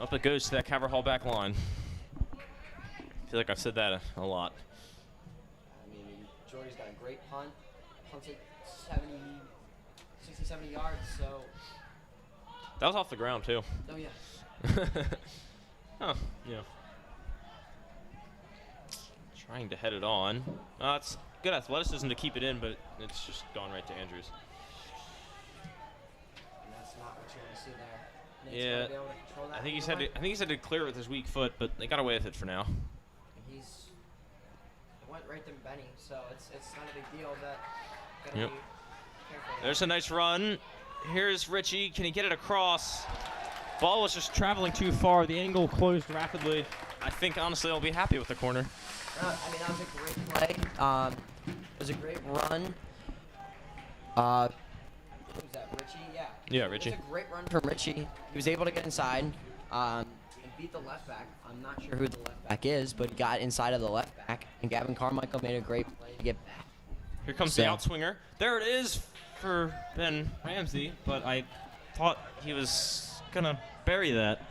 Up it goes to that Hall back line. I feel like I've said that a lot. I mean, Jordy's got a great punt. Punts it 60, 70 yards, so. That was off the ground, too. Oh, yeah. Oh, yeah. Trying to head it on. It's good athleticism to keep it in, but it's just gone right to Andrews. And that's not what you want to see there. Yeah, I think he's had to clear it with his weak foot, but they got away with it for now. It went right to Benny, so it's not a big deal. But gotta Yep. be careful. There's a nice run. Here's Richie. Can he get it across? Ball was just traveling too far. The angle closed rapidly. I think honestly I'll be happy with the corner. I mean, that was a great play. It was a great run. Who was that, Richie? Yeah. Yeah, Richie. It was a great run from Richie. He was able to get inside and beat the left back. I'm not sure who the left back is, but he got inside of the left back, and Gavin Carmichael made a great play to get back. Here comes the outswinger. There it is for Ben Ramsey, but I thought he was going to bury that.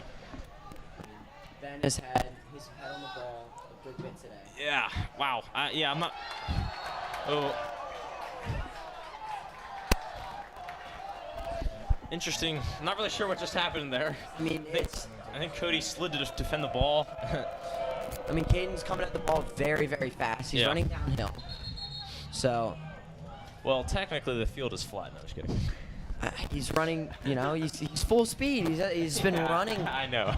Ben has had his head on the ball a good bit today. Yeah, wow. Yeah, I'm not. Oh. Interesting. I'm not really sure what just happened there. I mean, I think Cody slid to defend the ball. I mean, Caden's coming at the ball very, very fast. He's running downhill. So. Well, technically the field is flat. No, just kidding. He's running. You know, he's full speed. He's been running. I know.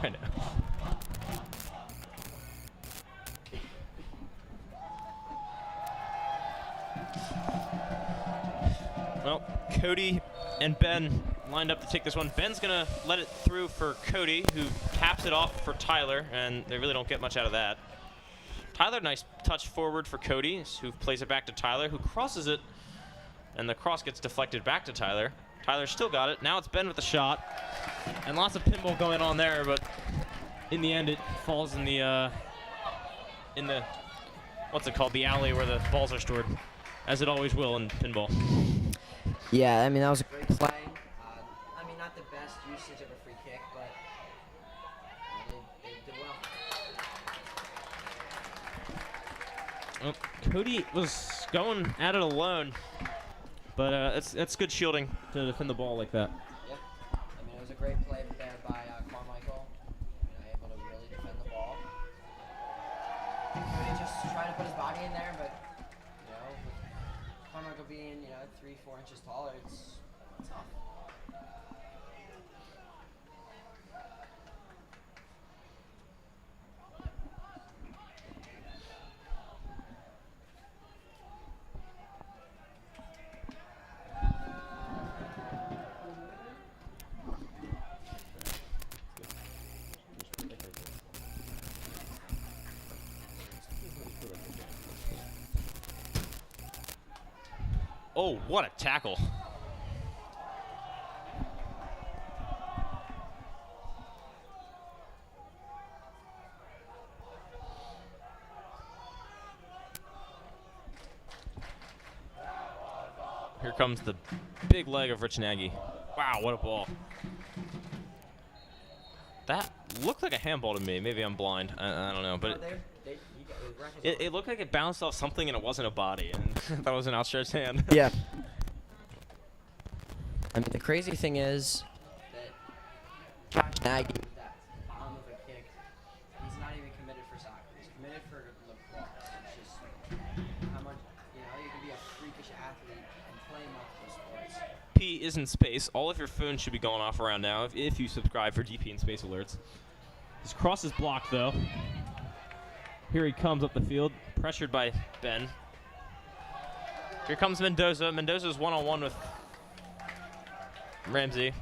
Well, Cody and Ben lined up to take this one. Ben's gonna let it through for Cody, who taps it off for Tyler, and they really don't get much out of that. Tyler, nice touch forward for Cody, who plays it back to Tyler, who crosses it, and the cross gets deflected back to Tyler. Tyler still got it. Now it's Ben with the shot, and lots of pinball going on there, but in the end it falls in the what's it called, the alley where the balls are stored, as it always will in pinball. Yeah, I mean, that was a great play. I mean, not the best usage of a free kick, but they did well. Well, Cody was going at it alone, but it's good shielding to defend the ball like that. Yep. I mean, it was a great play there by Carmichael. Able to really defend the ball. Cody just trying to put his body in there, but with Carmichael being 3-4 inches taller, it's tough. Oh, what a tackle. Here comes the big leg of Rich Nagy. Wow, what a ball. That looked like a handball to me. Maybe I'm blind. I don't know, but it looked like it bounced off something and it wasn't a body. And that was an outstretched hand. Yeah. I mean, the crazy thing is that Josh Nagy, with that bomb of a kick, he's not even committed for soccer. He's committed for lacrosse. It's just how much, you can be a freakish athlete and play multiple sports. P is in space. All of your phones should be going off around now if you subscribe for DP in space alerts. His cross is blocked, though. Here he comes up the field, pressured by Ben. Here comes Mendoza. Mendoza's one-on-one with Ramsey.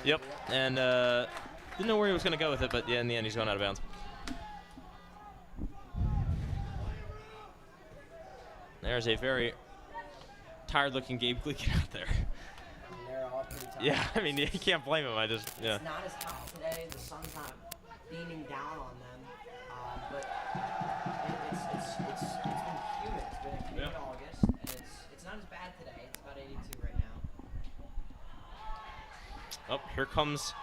Yep, and didn't know where he was going to go with it, but yeah, in the end, he's going out of bounds. There's a very tired-looking Gabe Gleekin out there. I mean, they're all pretty tired. Yeah, I mean, you can't blame him. It's not as hot today. The sun's not beaming down on them, but it's been humid. It's been a humid August, and it's not as bad today. It's about 82 right now. Oh, here comes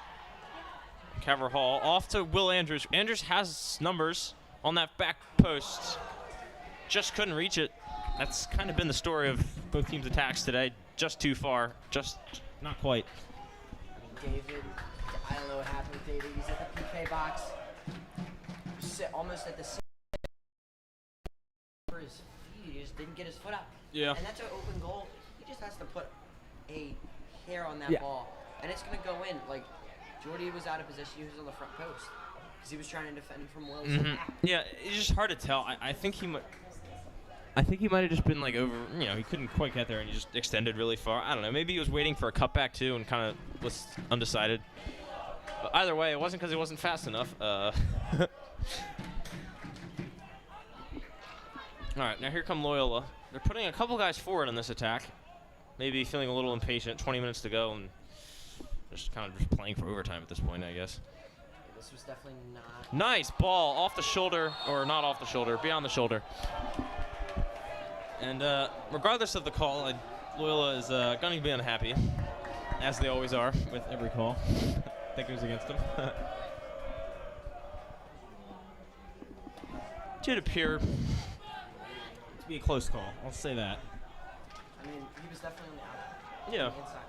Hall off to Will Andrews. Andrews has numbers on that back post. Just couldn't reach it. That's kind of been the story of both teams' attacks today. Just too far. Just not quite. I mean, David, I don't know what happened with David. He's at the PK box. Almost at the same for his feet. He just didn't get his foot up. Yeah. And that's an open goal. He just has to put a hair on that ball. And it's going to go in. Like, Jordy was out of position. He was on the front post. Because he was trying to defend from Will's back. Yeah, it's just hard to tell. I think he might have just been like over, he couldn't quite get there and he just extended really far. I don't know. Maybe he was waiting for a cutback too and kind of was undecided. But either way, it wasn't because he wasn't fast enough. All right, now here come Loyola. They're putting a couple guys forward in this attack. Maybe feeling a little impatient. 20 minutes to go and just kind of just playing for overtime at this point, I guess. This was definitely not. Nice ball off the shoulder, or not off the shoulder, beyond the shoulder. And regardless of the call, Loyola is going to be unhappy, as they always are with every call. I think it was against them. Did appear. It's be a close call. I'll say that. I mean, he was definitely on the outside. Yeah. On the inside.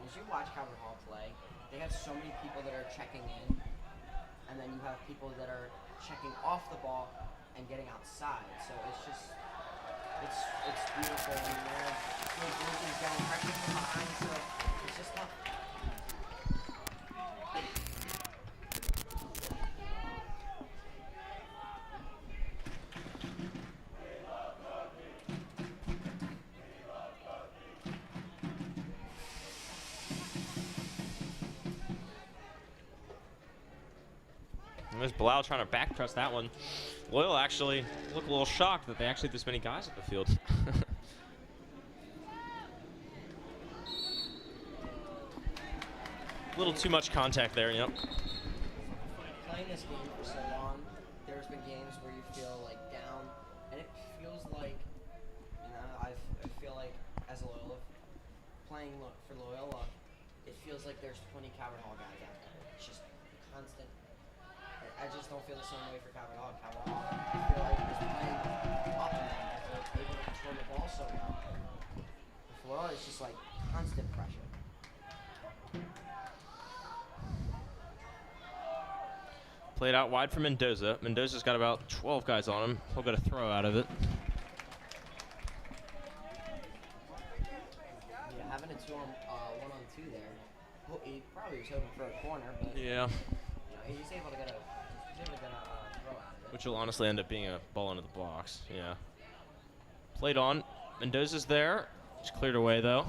And as you watch Calvert Hall play, they have so many people that are checking in, and then you have people that are checking off the ball and getting outside. So it's just, it's beautiful. And they're getting pressure from behind, so it's just tough. And there's Blau trying to back press that one. Loyola actually look a little shocked that they actually have this many guys at the field. A little too much contact there, yep. Playing this game for so long, there's been games where you feel like down, and it feels like, I feel like as a Loyola, playing for Loyola, it feels like there's 20 Calvert Hall guys out there. It's just constant. I just don't feel the same way for Calvert Hall. Calvert Hall, I feel like is playing up and down. They're able to control the ball so well. For Loyola, it's just like constant pressure. Played out wide for Mendoza. Mendoza's got about 12 guys on him. He'll get a throw out of it. Yeah, having a 1-on-2 there. Well, he probably was hoping for a corner, but Yeah. He's able to get a throw out of it. Which will honestly end up being a ball into the box. Yeah. Played on. Mendoza's there. It's cleared away, though.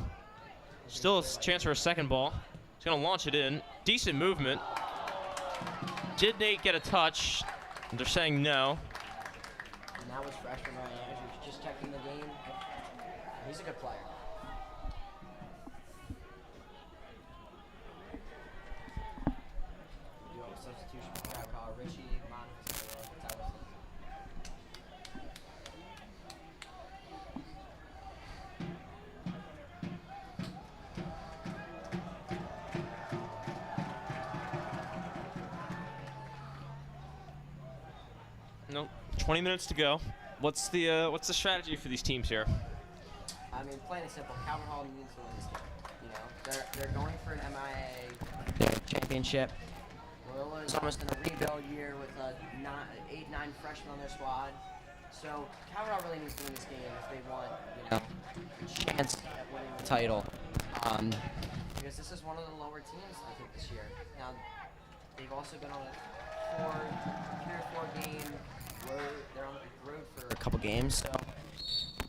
Still a chance for a second ball. He's going to launch it in. Decent movement. Did Nate get a touch? They're saying no. And that was freshman Ryan Andrews just checking the game. He's a good player. We do have a substitution for Calvert Richie, Nope. 20 minutes to go. What's the strategy for these teams here? I mean, plain and simple, Calvert Hall needs to win this game. They're going for an MIA championship. Loyola is almost in a rebuild year with 8-9 freshmen on their squad. So Calvert Hall really needs to win this game if they want, a chance at winning the title. Because this is one of the lower teams, I think, this year. Now, they've also been on a 3 or 4 game road. They're on the road for a couple games, so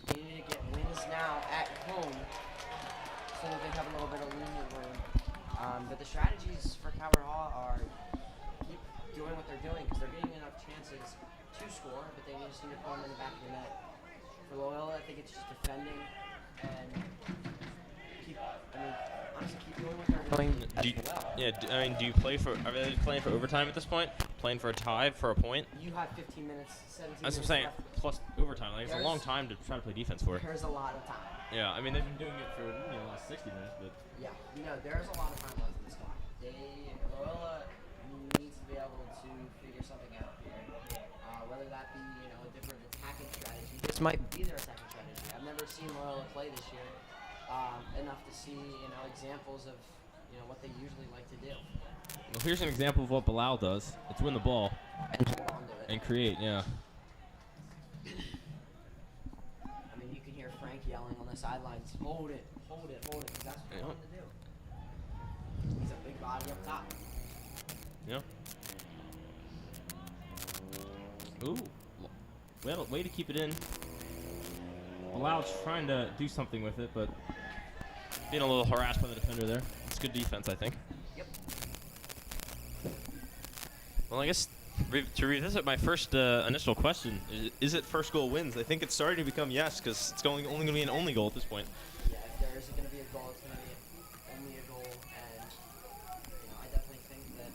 they need to get wins now at home so that they have a little bit of lenient room. But the strategies for Calvert Hall are keep doing what they're doing because they're getting enough chances to score, but they just need to put them in the back of the net. For Loyola, I think it's just defending and honestly keep doing what they're doing as well. Yeah, do you play for? Are they playing for overtime at this point? Playing for a tie for a point? You have 15 minutes, 17 That's minutes what I'm saying. left. Plus overtime. Like, it's a long time to try to play defense for. There's a lot of time. Yeah, I mean they've been doing it for the last 60 minutes, but Yeah, there's a lot of time left in this clock. Loyola needs to be able to figure something out here. Whether that be, a different attacking strategy. This might be their attacking strategy. I've never seen Loyola play this year enough to see, examples of, what they usually like to do. well, here's an example of what Bilal does. It's win the ball And hold on to it. and create. Yeah. I mean, you can hear Frank yelling on the sidelines, hold it, hold it, hold it, because that's what you want him to do. He's a big body up top. Yeah. Ooh. Well, way to keep it in. Bilal's trying to do something with it, but being a little harassed by the defender there. It's good defense, I think. Yep. Well, I guess to revisit my first initial question, is it first goal wins? I think it's starting to become yes, because it's only going to be an only goal at this point. Yeah, if there is going to be a goal, it's going to be only a goal, and I definitely think that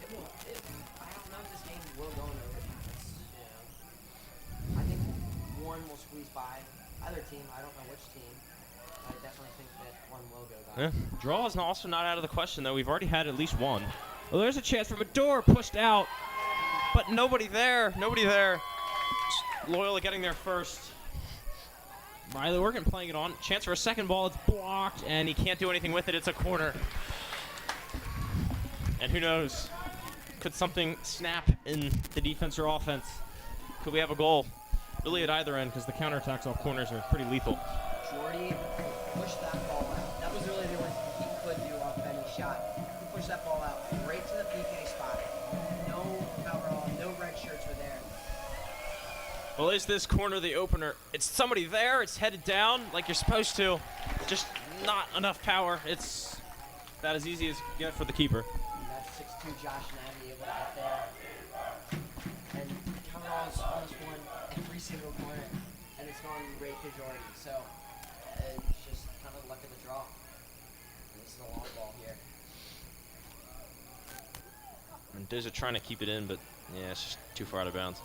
it will. I don't know if this game will go into overtime. I think one will squeeze by either team. I don't know which team. I definitely think that one will go Yeah. by. Draw is also not out of the question, though. We've already had at least one. Well, there's a chance for Mador, pushed out, but nobody there. Nobody there. Loyola getting there first. Riley Organ playing it on. Chance for a second ball. It's blocked, and he can't do anything with it. It's a corner. And who knows? Could something snap in the defense or offense? Could we have a goal? Really at either end, because the counterattacks off corners are pretty lethal. Jordy pushed that ball out. That was really the only thing he could do off of any shot. He pushed that ball out right to the PK spot. No coverall, no red shirts were there. Well, is this corner the opener? It's somebody there. It's headed down like you're supposed to. Just not enough power. It's about as easy as you get for the keeper. And that's 6'2" Josh Nagy able to get there. And coveralls almost won every single corner. And it's going right to Jordy. So it's just kind of luck of the draw. And this is a long ball here. Mendoza trying to keep it in, but yeah, it's just too far out of bounds.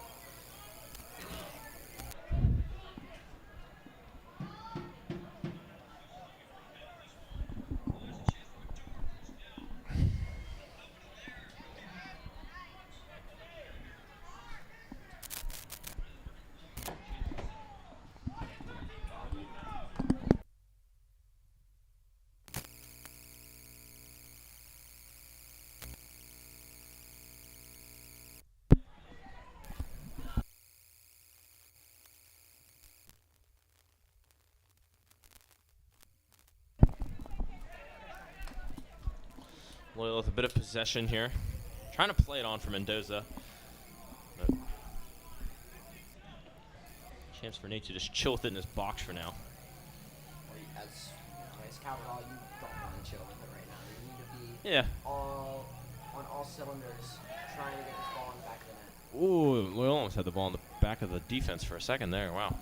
Loyola with a bit of possession here. Trying to play it on for Mendoza. But chance for Nate to just chill with it in his box for now. As Cavanaugh, you don't want to chill with it right now. You need to be Yeah. on all cylinders trying to get this ball in the back of the net. Ooh, Loyola almost had the ball in the back of the defense for a second there. Wow.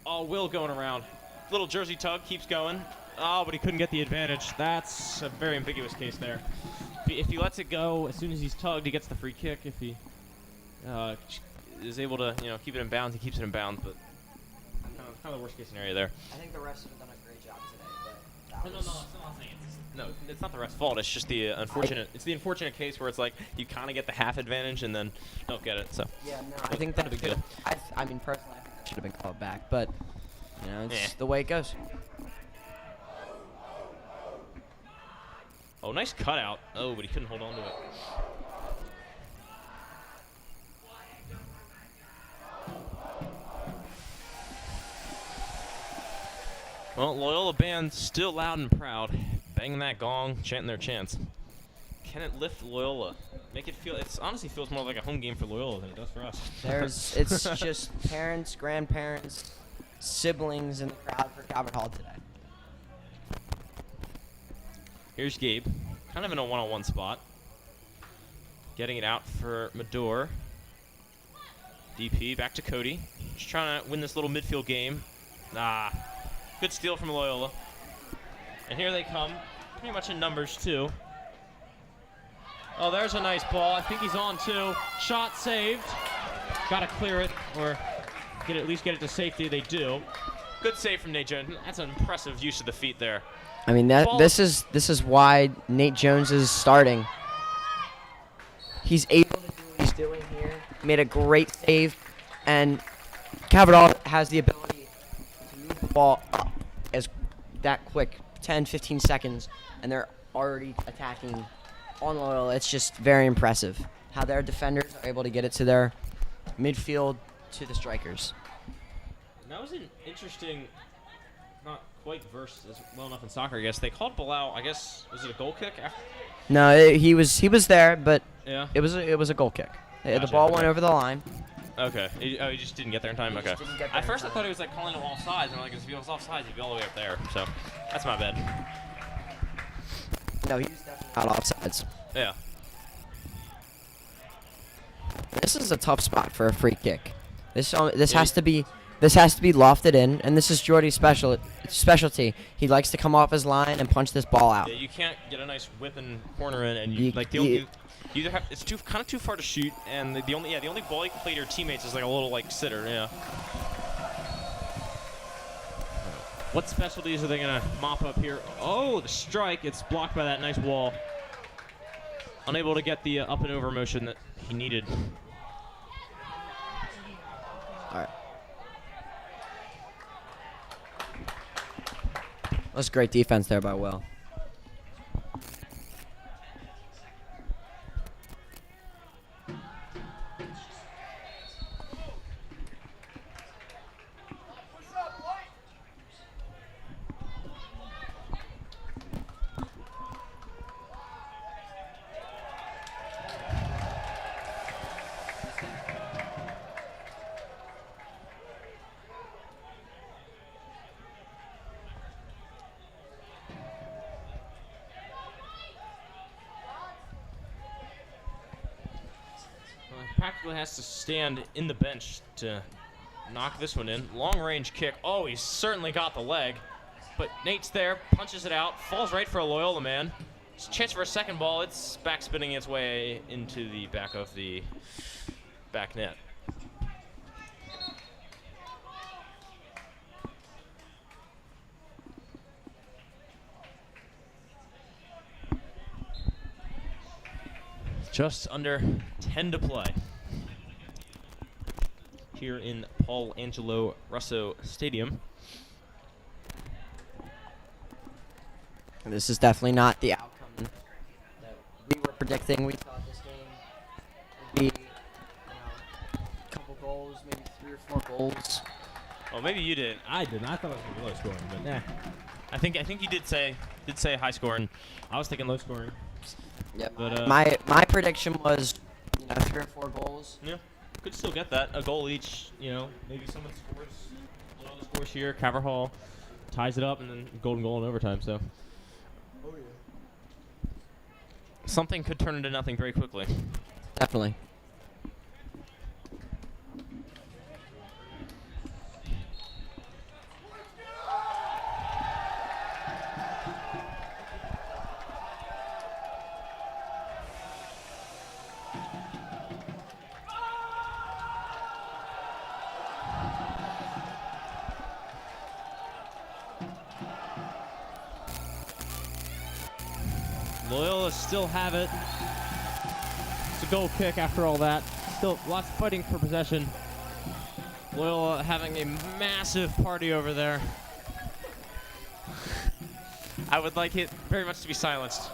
Oh, Will going around. Little jersey tug keeps going. Oh, but he couldn't get the advantage. That's a very ambiguous case there. If he lets it go, as soon as he's tugged, he gets the free kick. If he is able to, keep it in bounds, he keeps it in bounds. But kind of the worst case scenario there. I think the refs have done a great job today, but that No, was... it's not the ref's fault. It's just the unfortunate. It's the unfortunate case where it's like you kind of get the half advantage and then don't get it. So Yeah, no, I But think not that a big deal. I mean, personally, I think that should have been called back, but it's Yeah. the way it goes. Oh, nice cutout. Oh, but he couldn't hold on to it. Well, Loyola band still loud and proud, banging that gong, chanting their chants. Can it lift Loyola? Make it feel? It honestly feels more like a home game for Loyola than it does for us. It's just parents, grandparents, siblings in the crowd for Calvert Hall today. Here's Gabe, kind of in a one-on-one spot. Getting it out for Mador. DP, back to Cody. Just trying to win this little midfield game. Good steal from Loyola. And here they come, pretty much in numbers too. Oh, there's a nice ball. I think he's on too. Shot saved. Gotta clear it, or at least get it to safety. They do. Good save from Nate Jones. That's an impressive use of the feet there. I mean, this is why Nate Jones is starting. He's able to do what he's doing here. Made a great save, and Cavanaugh has the ability to move the ball up as that quick, 10, 15 seconds, and they're already attacking on Loyola. It's just very impressive how their defenders are able to get it to their midfield to the strikers. That was an interesting, not quite versed as well enough in soccer, I guess. They called Bilal, I guess, was it a goal kick? No, he was there, but Yeah. it was a goal kick. The Gotcha, ball okay. went over the line. Okay. He just didn't get there in time? He Okay. just didn't get there At in first I time. thought he was like calling him offsides, and I'm like, if he was offsides, he'd be all the way up there. So, that's my bad. No, he was definitely not offsides. Yeah. This is a tough spot for a free kick. This Yeah, has to be lofted in, and this is Jordy's specialty. He likes to come off his line and punch this ball out. Yeah, you can't get a nice whipping corner in, and You- you either have it's kind of too far to shoot, and the only ball you can play to your teammates is like a little like sitter. Yeah. What specialties are they going to mop up here? Oh, the strike. It's blocked by that nice wall. Unable to get the up and over motion that he needed. All right. That's great defense there by Will. Practically has to stand in the bench to knock this one in. Long range kick. Oh, he's certainly got the leg. But Nate's there, punches it out, falls right for a Loyola man. It's a chance for a second ball. It's back spinning its way into the back of the back net. Just under 10 to play here in Paul Angelo Russo Stadium. This is definitely not the outcome that we were predicting. We thought this game would be, a couple goals, maybe 3 or 4 goals. Well, maybe you did. I didn't. I thought it was going to be low scoring, but yeah. I think you did say high scoring. I was thinking low scoring. Yep. But my prediction was 3 or 4 goals. Yeah, could still get that. A goal each. Maybe someone scores. Loyola scores here. Caverhall ties it up, and then golden goal in overtime. So. Oh yeah. Something could turn into nothing very quickly. Definitely. Loyola still have it. It's a goal kick after all that. Still lots of fighting for possession. Loyola having a massive party over there. I would like it very much to be silenced.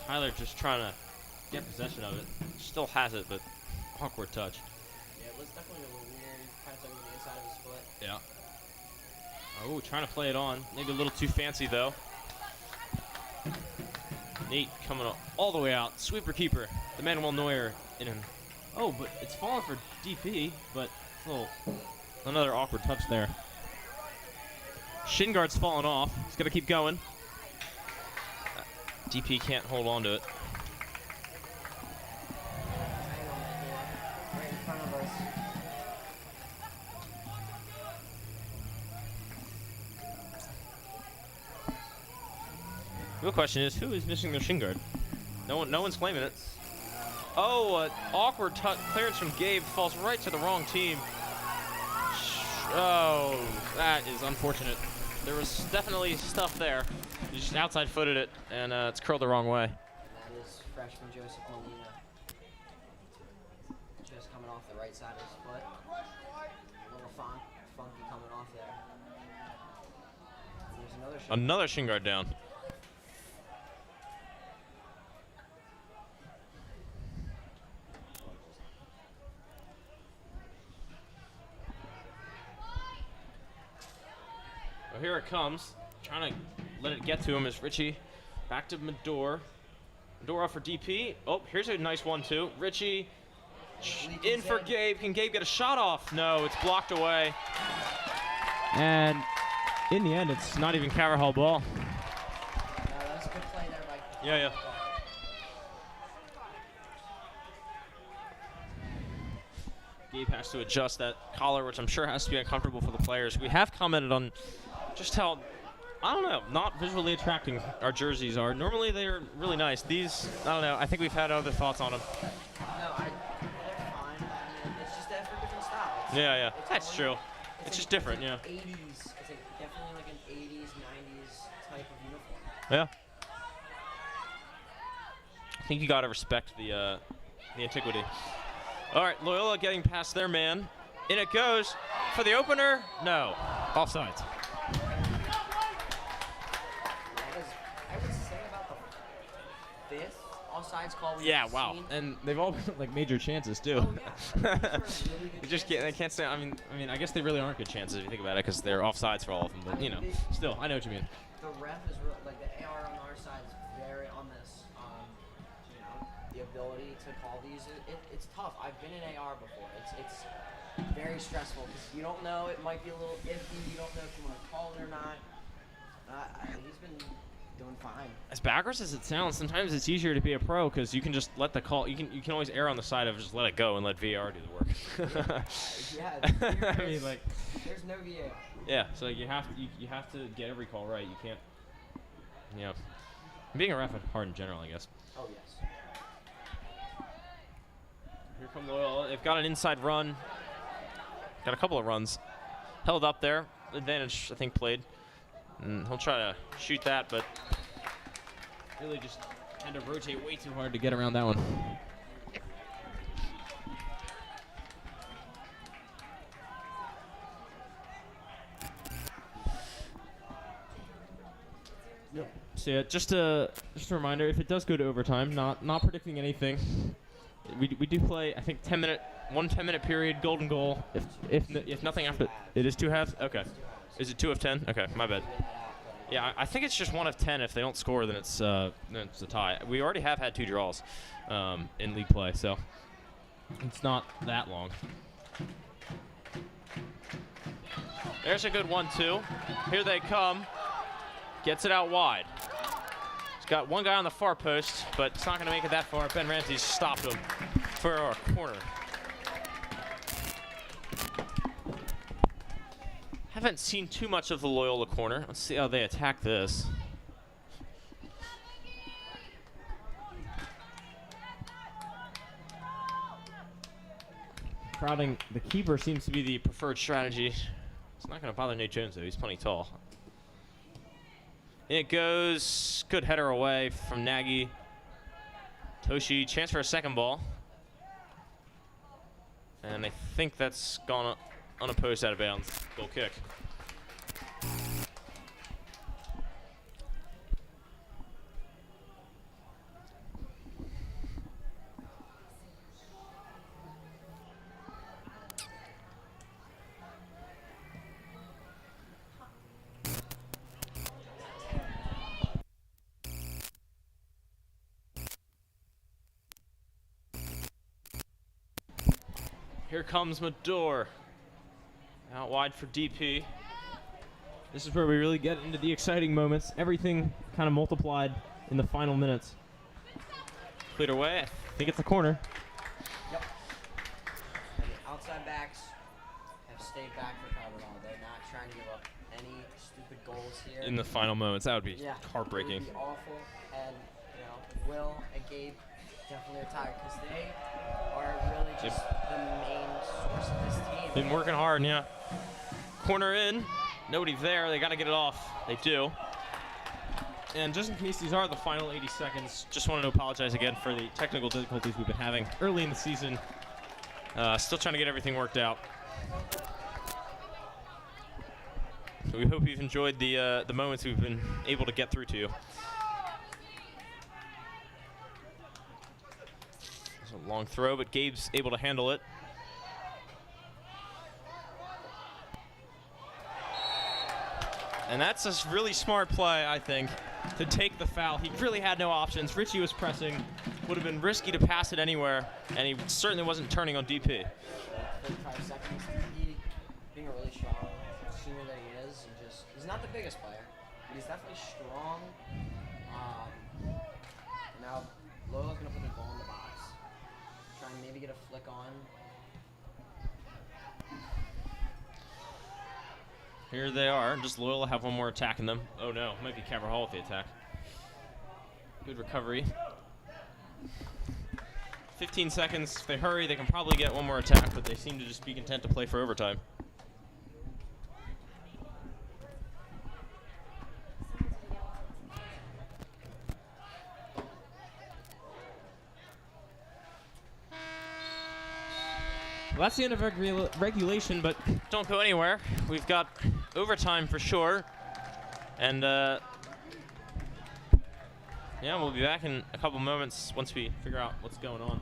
Tyler just trying to get possession of it. Still has it, but awkward touch. Yeah, it was definitely a little weird. Kind of took the inside of his foot. Yeah. Oh, trying to play it on. Maybe a little too fancy, though. Nate coming all the way out. Sweeper keeper. The Manuel Neuer in him. Oh, but it's falling for DP, but another awkward touch there. Shin guard's falling off. He's got to keep going. DP can't hold on to it. Right in front of us. The real question is, who is missing their shin guard? No one's claiming it. Oh, awkward clearance from Gabe falls right to the wrong team. Oh, that is unfortunate. There was definitely stuff there. He just outside footed it, and it's curled the wrong way. And that is freshman Joseph Molina. Just coming off the right side of his foot. A little funky coming off there. There's Another shin guard down. here it comes. Trying to let it get to him is Richie. Back to Medor. Medor off for DP. Oh, here's a nice 1-2. Richie in for Gabe. Can Gabe get a shot off? No, it's blocked away. And in the end, it's not even Caverhall ball. That was a good play there by Yeah. Gabe has to adjust that collar, which I'm sure has to be uncomfortable for the players. We have commented on just how, I don't know, not visually attracting our jerseys are. Normally they're really nice. These, I don't know, I think we've had other thoughts on them. No, they're fine. I mean, it's just for different styles. Yeah, It's that's more true. like- It's just different, yeah. 80s. It's definitely like an 80s, 90s type of uniform. Yeah. I think you gotta respect the antiquity. All right, Loyola getting past their man. In it goes for the opener. No, offsides. I would say about the 5th offsides call we've Yeah, wow. seen. And they've all been like major chances too. Oh, yeah. These were really good They just can't. They can't say. I mean, I guess they really aren't good chances if you think about it, because they're offsides for all of them. But you know, still, I know what you mean. The ref is real, like the AR on our side is very on this. You know, the ability to call these, it's tough. I've been in AR before. It's very stressful because you don't know. It might be a little iffy. You don't know if you want to call it or not. He's been doing fine. As backwards as it sounds, sometimes it's easier to be a pro because you can just let the call. You can always err on the side of just let it go and let VAR do the work. Yeah. I mean, like. There's no VAR. Yeah, so you have to get every call right. You can't. You know, being a ref is hard in general, I guess. Oh yes. Here come Loyola. They've got an inside run. Got a couple of runs. Held up there. Advantage, I think, played. And he'll try to shoot that, but really just had to rotate way too hard to get around that one. Yep. So yeah, just a reminder, if it does go to overtime, not predicting anything. We do play, I think, 10-minute period, golden goal. If nothing after, it is 2 halves. Okay, is it 2 of 10? Okay, my bad. Yeah, I think it's just 1 of 10. If they don't score, then it's a tie. We already have had 2 draws in league play, so it's not that long. There's a good 1-2. Here they come. Gets it out wide. He's got one guy on the far post, but it's not going to make it that far. Ben Ramsey stopped him for our corner. Haven't seen too much of the Loyola corner. Let's see how they attack this. Crowding the keeper seems to be the preferred strategy. It's not going to bother Nate Jones, though. He's plenty tall. In it goes. Good header away from Nagy. Toshi, chance for a second ball. And I think that's gone unopposed out of bounds. Goal kick. Here comes Medor. Out wide for DP. This is where we really get into the exciting moments. Everything kind of multiplied in the final minutes. Cleared away. I think it's a corner. Yep. And the outside backs have stayed back for Caverhall. They're not trying to give up any stupid goals here. In the final moments. That would be heartbreaking. It would be awful. And, Will and Gabe definitely are tired because they are really just the main source of this team. Been working hard, yeah. Corner in. Nobody there. They got to get it off. They do. And just in case these are the final 80 seconds, just wanted to apologize again for the technical difficulties we've been having early in the season. Still trying to get everything worked out. So we hope you've enjoyed the moments we've been able to get through to you. It's a long throw, but Gabe's able to handle it. And that's a really smart play, I think, to take the foul. He really had no options. Richie was pressing. Would have been risky to pass it anywhere, and he certainly wasn't turning on DP. 35 seconds. He, being a really strong senior that he is, and just he's not the biggest player, but he's definitely strong. Now Loyola's gonna put the ball in the box, try and maybe get a flick on. Here they are. Just Loyola have one more attack in them. Oh no, might be Caverhall with the attack. Good recovery. 15 seconds. If they hurry, they can probably get one more attack, but they seem to just be content to play for overtime. Well, that's the end of regulation, but Don't go anywhere. We've got overtime for sure. And yeah, we'll be back in a couple moments once we figure out what's going on.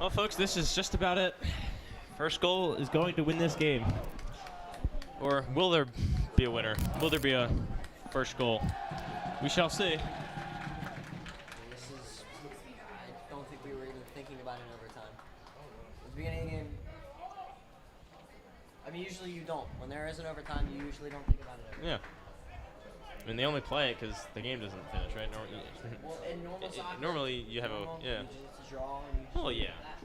well, folks, this is just about it. First goal is going to win this game. Or will there be a winner? Will there be a first goal? We shall see. This is, I don't think we were even thinking about it in overtime. At the beginning of the game, I mean, usually you don't. When there is an overtime, you usually don't think about it. Yeah. I mean, they only play it because the game doesn't finish, right? Well, in normal soccer, normally you have a, yeah. It's a draw and you just Oh, yeah. that.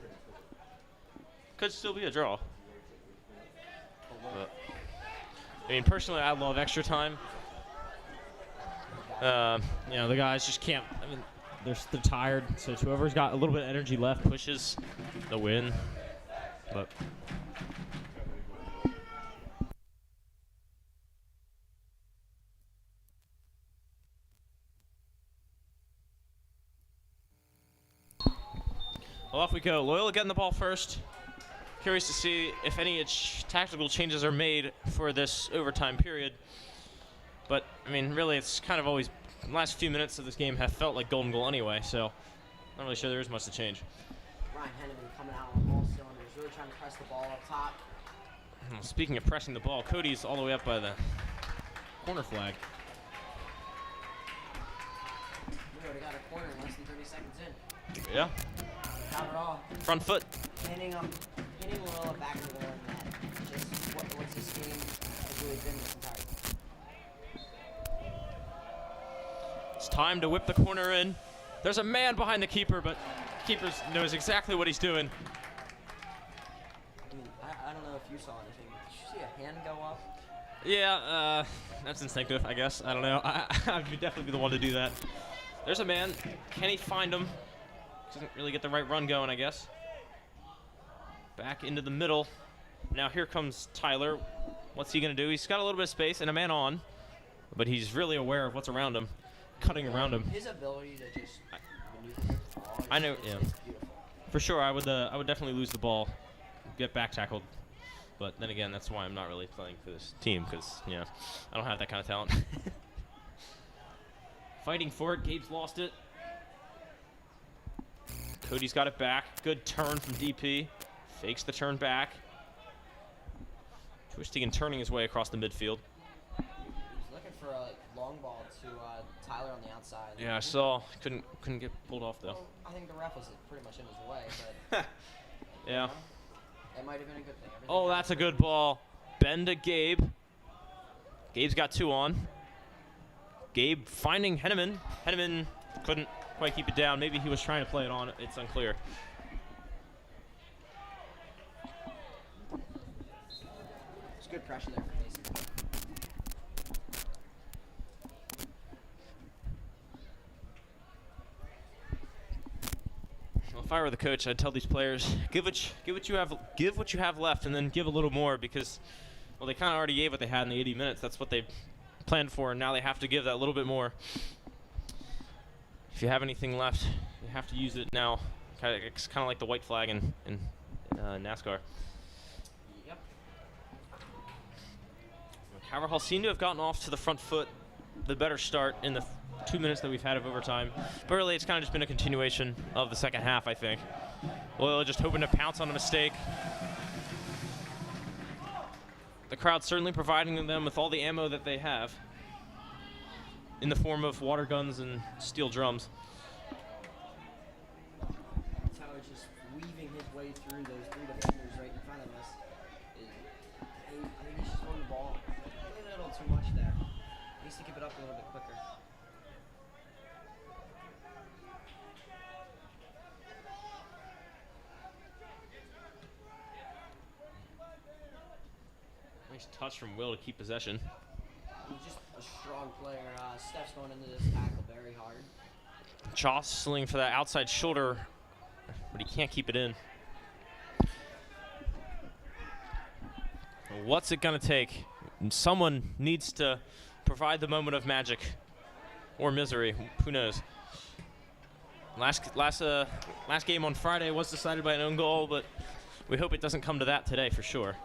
could still be a draw. But, I mean, personally, I love extra time. You know, the guys just can't. I mean, they're tired. So whoever's got a little bit of energy left Pushes the win. But well, off we go. Loyola getting the ball first. Curious to see if any tactical changes are made for this overtime period. But, I mean, really, it's kind of always, the last few minutes of this game have felt like golden goal anyway, so not really sure there is much to change. Ryan Henneman coming out on all cylinders, really trying to press the ball up top. Well, speaking of pressing the ball, Cody's all the way up by the corner flag. We already got a corner in less than 30 seconds in. Yeah. Not at all. Front foot. Hitting Loyola back into their own net. Just what's this game has really been this entire game. It's time to whip the corner in. There's a man behind the keeper, but the keeper knows exactly what he's doing. I mean, I don't know if you saw anything. Did you see a hand go up? Yeah, that's instinctive, I guess. I don't know. I would definitely be the one to do that. There's a man. Can he find him? Doesn't really get the right run going, I guess. Back into the middle. Now here comes Tyler. What's he going to do? He's got a little bit of space and a man on, but he's really aware of what's around him, cutting around him. His ability to just maneuver the ball I know, yeah. is beautiful. For sure, I would definitely lose the ball, get back tackled. But then again, that's why I'm not really playing for this team, because, you know, I don't have that kind of talent. Fighting for it. Gabe's lost it. Cody's got it back. Good turn from DP. Fakes the turn back. Twisting and turning his way across the midfield. He's looking for a long ball to Tyler on the outside. Yeah, I saw. Couldn't get pulled off, though. Well, I think the ref was pretty much in his way, but Yeah. it might have been a good thing. Oh, that's a good ball. Bend to Gabe. Gabe's got two on. Gabe finding Henneman. Henneman couldn't quite keep it down. Maybe he was trying to play it on. It's unclear. It's good pressure there for Mason. Well, if I were the coach, I'd tell these players, give what you have left, and then give a little more, because, well, they kind of already gave what they had in the 80 minutes. That's what they planned for, and now they have to give that little bit more. If you have anything left, you have to use it now. It's kind of like the white flag in NASCAR. Yep. Caverhall seemed to have gotten off to the front foot, the better start in the 2 minutes that we've had of overtime. But really, it's kind of just been a continuation of the second half, I think. Loyola just hoping to pounce on a mistake. The crowd certainly providing them with all the ammo that they have in the form of water guns and steel drums. Tyler just weaving his way through those three defenders right in front of us. I think he's just holding the ball a little too much there. He needs to keep it up a little bit quicker. Nice touch from Will to keep possession. He's just a strong player. Steph's going into this tackle very hard. Jostling for that outside shoulder, but he can't keep it in. What's it going to take? Someone needs to provide the moment of magic or misery. Who knows? Last game on Friday was decided by an own goal, but we hope it doesn't come to that today for sure.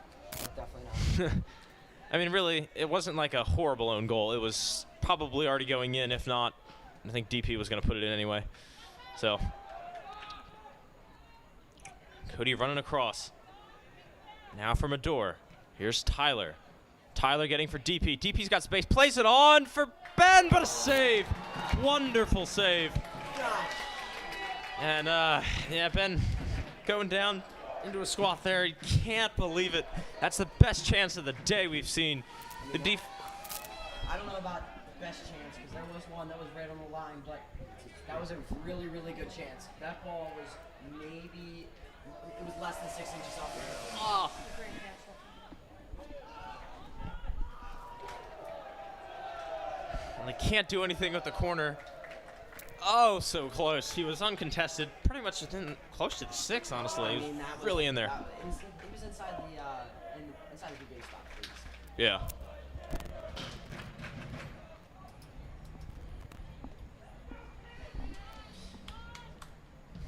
Definitely not. I mean, really, it wasn't like a horrible own goal. It was probably already going in. If not, I think DP was going to put it in anyway. So, Cody running across. Now from a door. Here's Tyler. Tyler getting for DP. DP's got space. Plays it on for Ben, but a save. Wonderful save. And, yeah, Ben going down into a squat there. You can't believe it. That's the best chance of the day we've seen. I don't know about best chance, because there was one that was right on the line, but that was a really, really good chance. That ball was maybe It was less than 6 inches off the rim. Oh. And they can't do anything with the corner. Oh, so close. He was uncontested. Pretty much close to the 6, honestly. He was really in there. He was inside inside of the big spot, please. Yeah.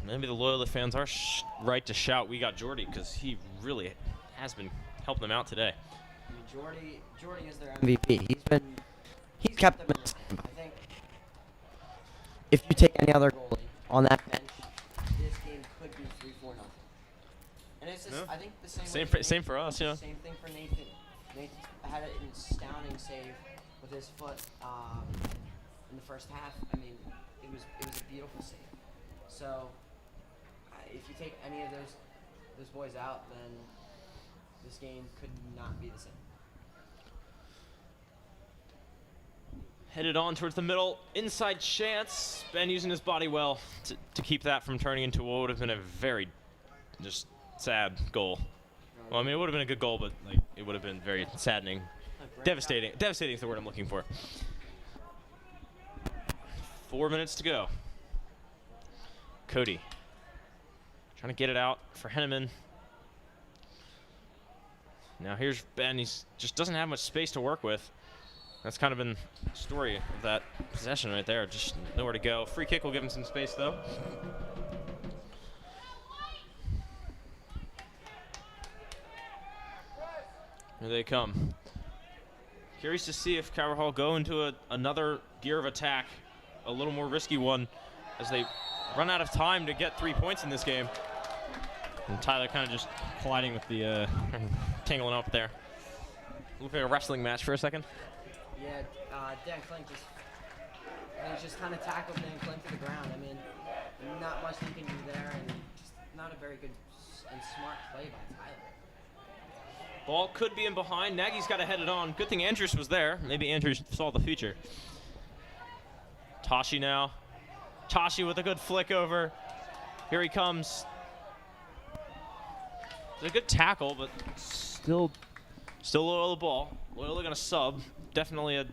Maybe the Loyola fans are right to shout, "We got Jordy," because he really has been helping them out today. I mean, Jordy is their MVP. He's kept them in this game. I think if you take any other goalie on that bench, this game could be 3-4 nothing. And it's just, Yeah. I think the same. Same for us, yeah. Same thing for Nathan. Nathan had an astounding save with his foot in the first half. I mean, it was a beautiful save. So if you take any of those boys out, then this game could not be the same. Headed on towards the middle, inside chance. Ben using his body well to keep that from turning into what would have been a very just sad goal. Well, I mean, it would have been a good goal, but like it would have been very saddening. Devastating. Devastating is the word I'm looking for. 4 minutes to go. Cody trying to get it out for Henneman. Now here's Ben. He's just doesn't have much space to work with. That's kind of been the story of that possession right there. Just nowhere to go. Free kick will give him some space, though. Here they come. Curious to see if Calvert Hall go into another gear of attack, a little more risky one, as they run out of time to get 3 points in this game. And Tyler kind of just colliding with the tangling up there. Looked like a wrestling match for a second. Yeah, Dan Klink just kind of tackled Dan Klink to the ground. I mean, not much he can do there, and just not a very good and smart play by Tyler. Ball could be in behind. Nagy's got to head it on. Good thing Andrews was there. Maybe Andrews saw the future. Tashi now. Tashi with a good flick over. Here he comes. It's a good tackle, but still Loyola ball. Loyola going to sub. Definitely a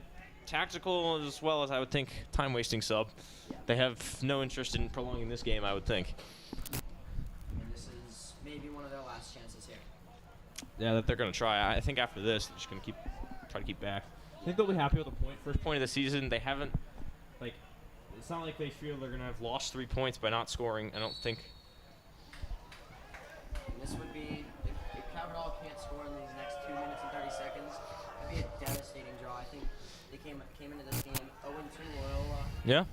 tactical as well as I would think time-wasting sub. They have no interest in prolonging this game, I would think. And this is maybe one of their last chances here. Yeah, that they're going to try. I think after this, they're just going to try to keep back. I think they'll be happy with a point. First point of the season. They haven't, it's not like they feel they're going to have lost 3 points by not scoring. I don't think. And this would be, if Calvert Hall can't score in these next 2 minutes and 30 seconds, it'd be a devastating draw. I think they came into this game 0-2 Loyola. Yeah.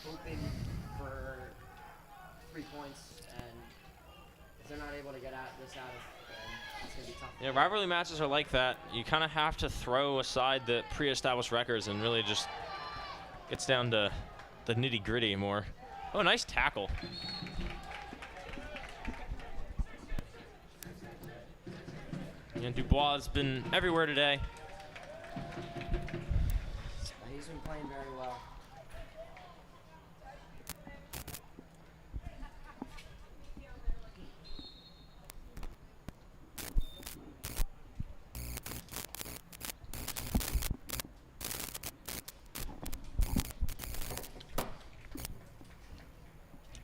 Hoping for 3 points, and if they're not able to get this out of, then it's going to be tough. Yeah, rivalry matches are like that. You kind of have to throw aside the pre-established records and really just gets down to the nitty-gritty more. Oh, nice tackle. And Dubois has been everywhere today. He's been playing very well.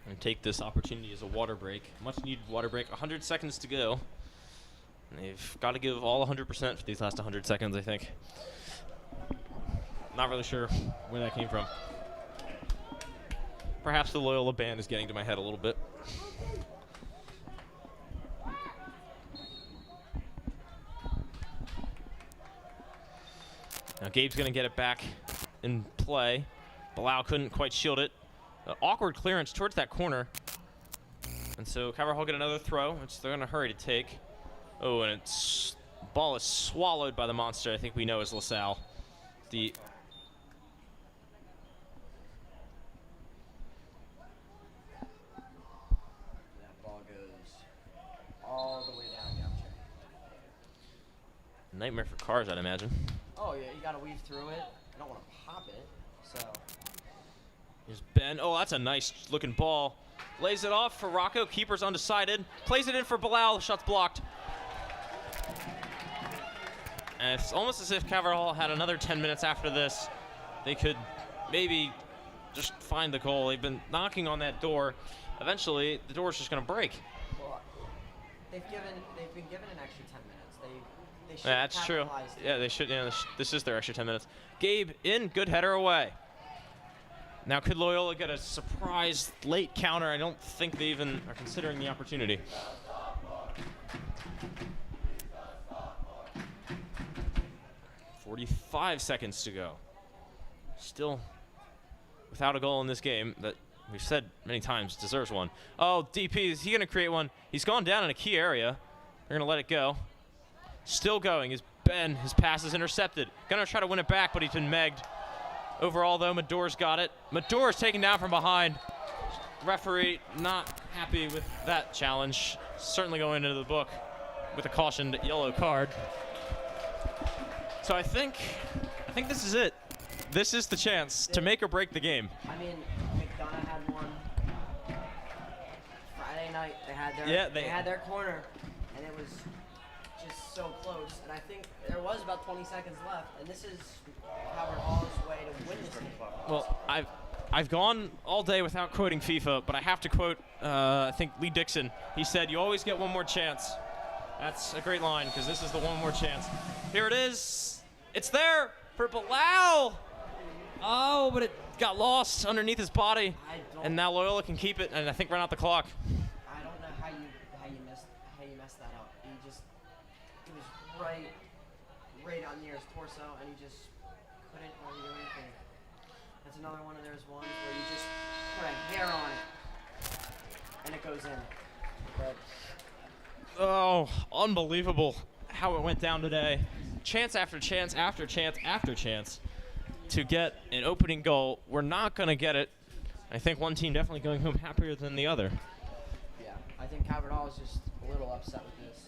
And take this opportunity as a water break. Much needed water break. 100 seconds to go. And they've got to give all 100% for these last 100 seconds, I think. Not really sure where that came from. Perhaps the Loyola band is getting to my head a little bit. Now Gabe's going to get it back in play. Bilal couldn't quite shield it. Awkward clearance towards that corner. And so Calvert Hall get another throw, which they're going to hurry to take. Oh, and it's ball is swallowed by the monster. I think we know is LaSalle. The That ball goes all the way down Gaucher. nightmare for cars, I'd imagine. Oh yeah, you gotta weave through it. I don't want to pop it, so Here's Ben. Oh, that's a nice looking ball. Lays it off for Rocco. Keeper's undecided. Plays it in for Bilal. Shot's blocked. And it's almost as if Caverhall had another 10 minutes after this. They could maybe just find the goal. They've been knocking on that door. Eventually, the door's just going to break. Well, they've been given an extra 10 minutes. They should Yeah, that's true. Yeah, they should. Yeah, this is their extra 10 minutes. Gabe in, good header away. Now, could Loyola get a surprise late counter? I don't think they even are considering the opportunity. "45 seconds to go. Still without a goal in this game that we've said many times deserves one. Oh, DP, is he going to create one? He's gone down in a key area. They're going to let it go. Still going is Ben. His pass is intercepted. Going to try to win it back, but he's been megged. Overall, though, Mador's got it. Mador's taken down from behind. Referee not happy with that challenge. Certainly going into the book with a cautioned yellow card. So I think this is it. This is the chance to make or break the game. I mean, McDonough had one Friday night. They had their corner, and it was just so close. And I think there was about 20 seconds left, and this is Howard Hall's way to win this game. Well, I've gone all day without quoting FIFA, but I have to quote I think Lee Dixon. He said, "You always get one more chance." That's a great line because this is the one more chance. Here it is. It's there for Bilal. Oh, but it got lost underneath his body, and now Loyola can keep it, and I think run out the clock. I don't know how you messed that up. It was right on near his torso, and he just couldn't really do anything. That's another one of those ones where you just put a hair on it, and it goes in. But Oh, unbelievable how it went down today. Chance after chance after chance after chance to get an opening goal. We're not going to get it. I think one team definitely going home happier than the other. yeah, I think Calvert Hall is just a little upset with this.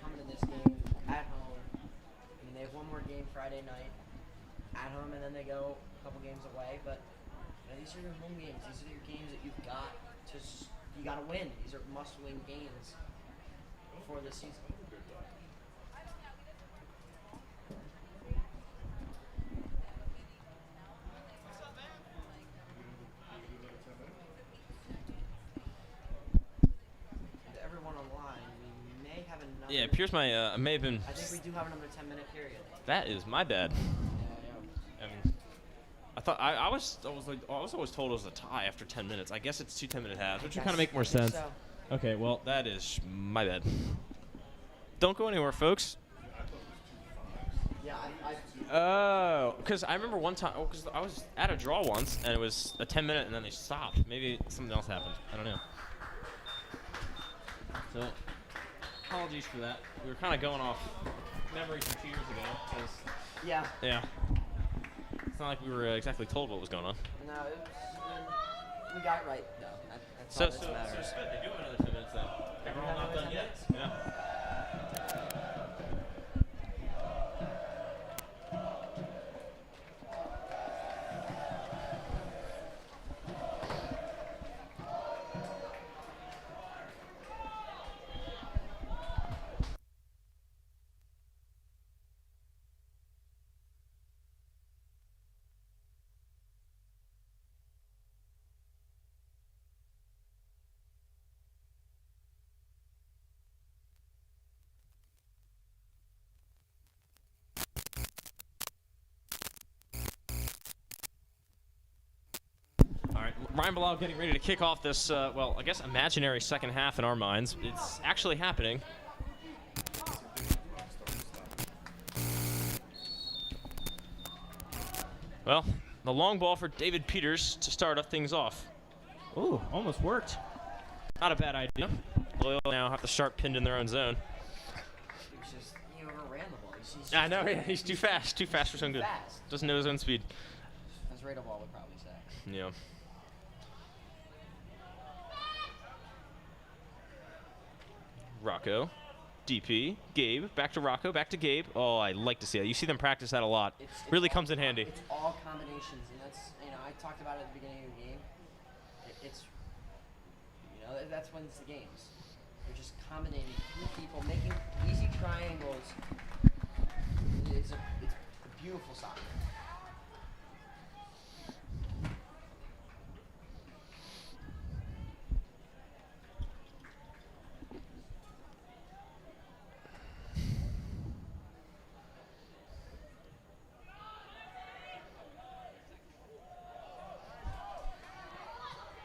Coming to this game at home. I mean, they have one more game Friday night at home, and then they go a couple games away. But you know, these are your home games. These are your games that you've got you got to win. These are must-win games for this season. To everyone online, we may have another. Yeah, it appears I may have been. I think we do have another 10-minute period. That is my bad. Yeah. I mean, I thought I was always told it was a tie after 10 minutes. I guess it's 2 10-minute halves, which would kind of make more sense. So, Okay, well that is my bad. Don't go anywhere, folks. yeah, Oh, because I remember one time. Oh, because I was at a draw once, and it was a 10-minute, and then they stopped. Maybe something else happened. I don't know. So, apologies for that. We were kind of going off memories from 2 years ago. 'Cause, yeah. yeah, it's not like we were exactly told what was going on. No, we got it right, though. That's So all that matters. Spit, they do have another 10 minutes then. We're all not done yet. Yeah. All right, Ryan Bilal getting ready to kick off this, well, I guess imaginary second half in our minds. It's actually happening. Well, the long ball for David Peters to start things off. Ooh, almost worked. Not a bad idea. Loyola now have the sharp pinned in their own zone. He overran the ball. He's I know, yeah, he's too fast for some good. Fast. Doesn't know his own speed. As Radel Ball would probably say. Yeah. Rocco DP. Gabe. Back to Rocco. Back to Gabe. Oh, I like to see that. You see them practice that a lot. Really comes in handy. It's all combinations, and that's, I talked about it at the beginning of the game. That's when it's the games. You're just combinating people, making easy triangles. It's a beautiful soccer.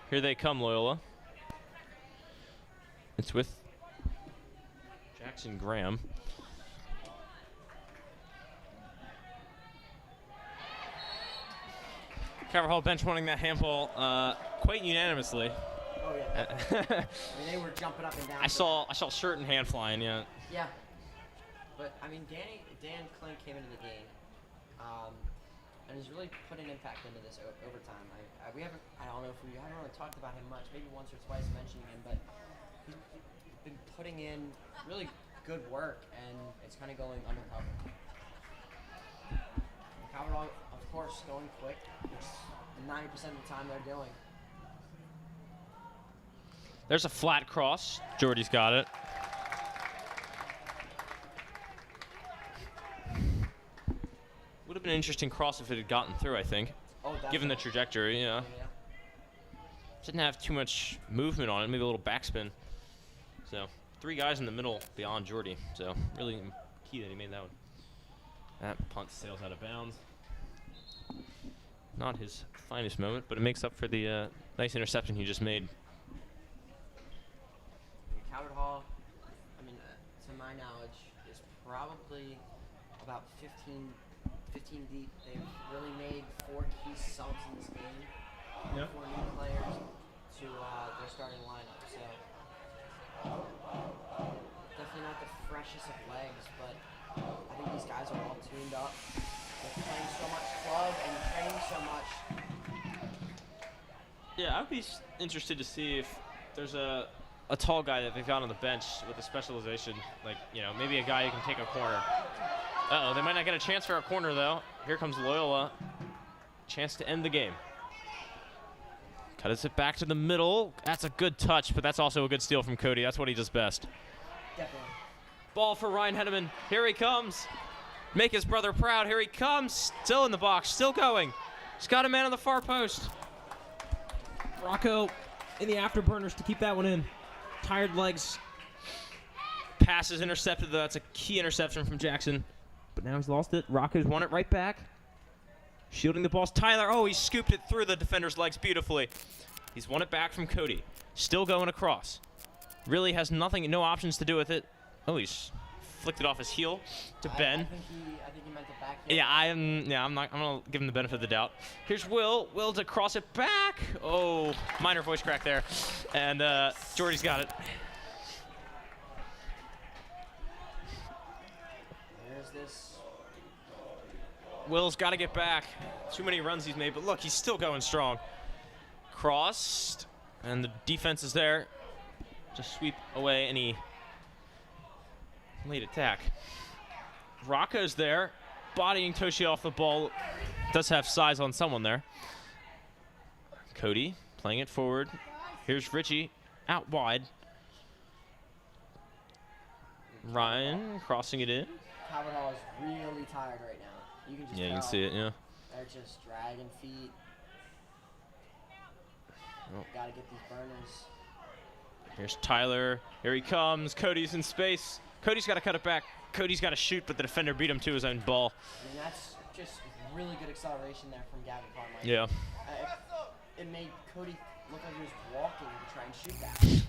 Here they come, Loyola. It's with Jackson Graham. Calvert Hall bench wanting that handball quite unanimously. Oh yeah. They were jumping up and down. I saw shirt and hand flying. Yeah. Yeah. But Dan Klink came into the game, and has really put an impact into this overtime. I don't know if we haven't really talked about him much. Maybe once or twice mentioning him, but he's been putting in really good work, and it's kind of going undercover. Calvert Hall, of course, going quick, which 90% of the time they're doing. There's a flat cross. Jordy's got it. Would have been an interesting cross if it had gotten through, I think. Oh, given the trajectory, yeah. Didn't have too much movement on it, maybe a little backspin. So, 3 guys in the middle beyond Jordy. So, really key that he made that one. That punt sails out of bounds. Not his finest moment, but it makes up for the nice interception he just made. Calvert Hall, to my knowledge, is probably about 15 deep. They've really made 4 key subs in this game. Yep. 4 new players to their starting lineup. So definitely not the freshest of legs, but I think these guys are all tuned up. They're playing so much club and training so much. Yeah, I'd be interested to see if there's a tall guy that they've got on the bench with a specialization, like, maybe a guy who can take a corner. Uh-oh, they might not get a chance for a corner, though. Here comes Loyola. Chance to end the game. Cuts it back to the middle. That's a good touch, but that's also a good steal from Cody. That's what he does best. Definitely. Ball for Ryan Henneman. Here he comes. Make his brother proud. Here he comes. Still in the box. Still going. He's got a man on the far post. Rocco in the afterburners to keep that one in. Tired legs. Pass is intercepted, though. That's a key interception from Jackson. But now he's lost it. Rocco's won it right back. Shielding the ball's Tyler. Oh, he scooped it through the defender's legs beautifully. He's won it back from Cody. Still going across. Really has nothing, no options to do with it. Oh, he's flicked it off his heel to Ben. I think he meant the back heel. Yeah, I'm gonna give him the benefit of the doubt. Here's Will. Will to cross it back. Oh, minor voice crack there. And Jordy's got it. There's this. Will's got to get back. Too many runs he's made, but look, he's still going strong. Crossed, and the defense is there to sweep away any late attack. Rocco's there, bodying Toshi off the ball. Does have size on someone there. Cody playing it forward. Here's Richie out wide. Ryan crossing it in. Calvert Hall is really tired right now. You can just Yeah, you tell. can see it, yeah. They're just dragging feet. Oh. Gotta get these burners. Here's Tyler. Here he comes. Cody's in space. Cody's got to cut it back. Cody's got to shoot, but the defender beat him to his own ball. That's just really good acceleration there from Gavin Carmichael. Yeah. It made Cody look like he was walking to try and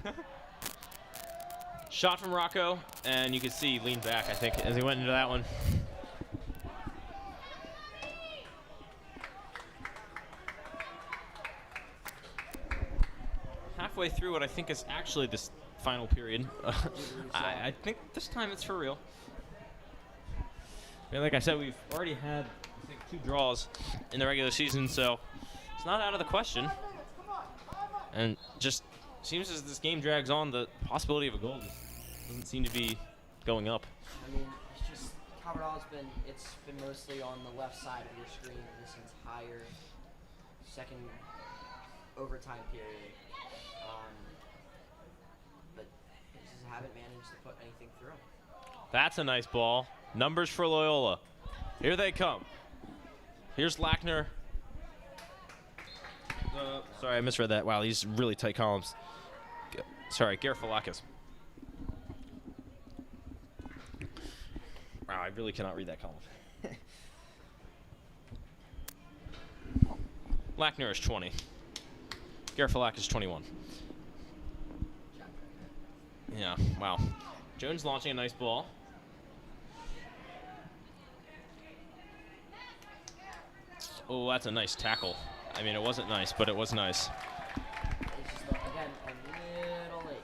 shoot that. Shot from Rocco, and you can see he leaned back, I think, as he went into that one. Halfway through what I think is actually this final period. I think this time it's for real. I mean, like I said, we've already had, I think, 2 draws in the regular season, so it's not out of the question. And just seems as this game drags on, the possibility of a goal doesn't seem to be going up. I mean, it's just Calvert-Hall's been mostly on the left side of your screen this entire second overtime period. But they just haven't managed to put anything through. That's a nice ball. Numbers for Loyola. Here they come. Here's Lackner. Sorry, I misread that. Wow, these really tight columns. Sorry, Garofalakis. Wow, I really cannot read that column. Lackner is 20. Garofalakis is 21. Yeah, wow. Jones launching a nice ball. Oh, that's a nice tackle. I mean, it wasn't nice, but it was nice. It's just, again, a little late.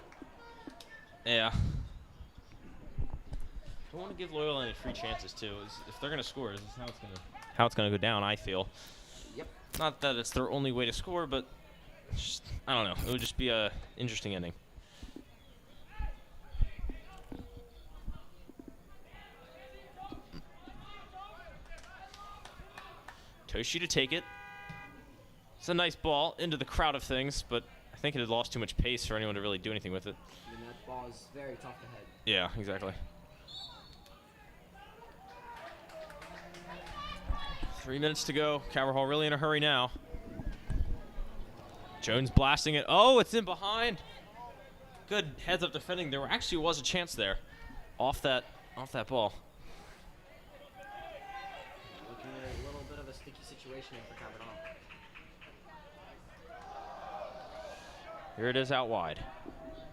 Yeah. Don't want to give Loyola any free chances, too. If they're going to score, this is how it's going to go down, I feel. Yep. Not that it's their only way to score, but just, I don't know. It would just be a interesting ending. Toshi to take it. It's a nice ball into the crowd of things, but I think it had lost too much pace for anyone to really do anything with it. I mean, that ball is very tough to hit. Yeah, exactly. 3 minutes to go. Calvert-Hall really in a hurry now. Jones blasting it. Oh, it's in behind. Good heads-up defending. There actually was a chance there off that ball. Looking at a little bit of a sticky situation here for Calvert-Hall. Here it is out wide.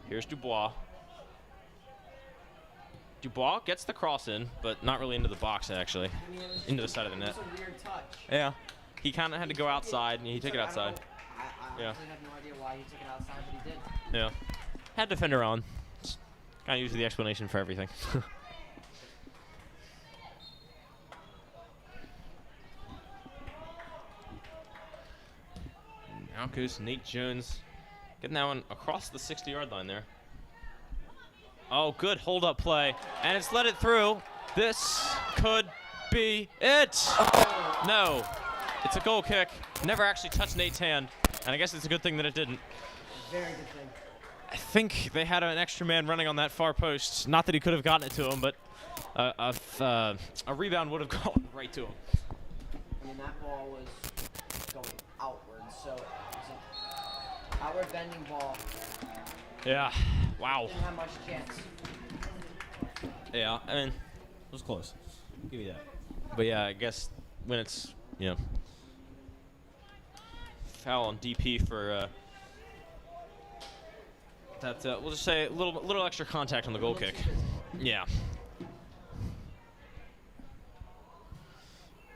Here's Dubois. Dubois gets the cross in, but not really into the box, actually. I mean, Into the side of the net. It was a weird touch. Yeah. He kind of had to go outside, and he took it outside. I Yeah. honestly have no idea why he took it outside, but he did. Yeah. Had defender on. Kind of usually the explanation for everything. Now goes Nate Jones. Getting that one across the 60-yard line there. Oh, good hold-up play. And it's let it through. This could be it. Oh. No. It's a goal kick. Never actually touched Nate's hand. And I guess it's a good thing that it didn't. Very good thing. I think they had an extra man running on that far post. Not that he could have gotten it to him, but a rebound would have gone right to him. I mean, that ball was going outward, so it was an outward bending ball. Yeah. Wow. Didn't have much chance. Yeah, I mean, it was close. Give me that. But yeah, I guess when it's, foul on DP for that, we'll just say a little extra contact on the goal kick. Yeah.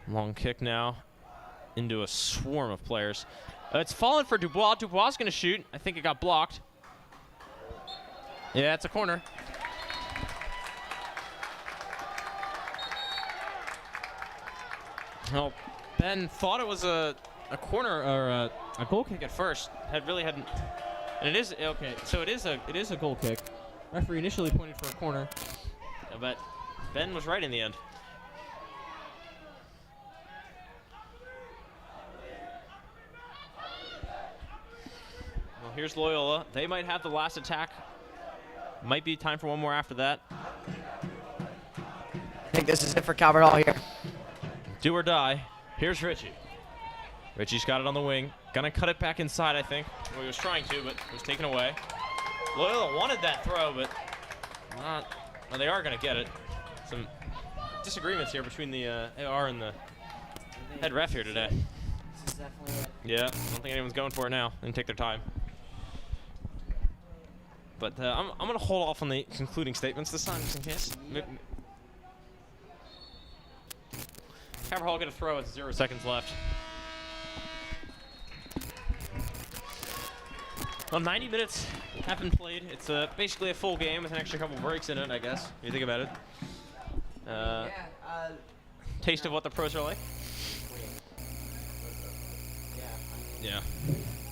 Long kick now into a swarm of players. It's fallen for Dubois. Dubois is going to shoot. I think it got blocked. Yeah, it's a corner. Well, Ben thought it was a corner or a goal kick at first. Hadn't. And it is okay. So it is a goal kick. Referee initially pointed for a corner, but Ben was right in the end. Well, here's Loyola. They might have the last attack. Might be time for one more after that. I think this is it for Calvert-Hall here. Do or die. Here's Richie. Richie's got it on the wing. Gonna cut it back inside, I think. Well, he was trying to, but it was taken away. Loyola wanted that throw, but not. Well, they are gonna get it. Some disagreements here between the AR and the head ref here today. This is definitely it. Yeah, I don't think anyone's going for it now. They can take their time. But I'm gonna hold off on the concluding statements this time, just in case. Yep. Calvert-Hall get a throw with 0 seconds left. Well, 90 minutes have been played. It's basically a full game with an extra couple breaks in it, I guess, if you think about it. Taste of what the pros are like. Yeah.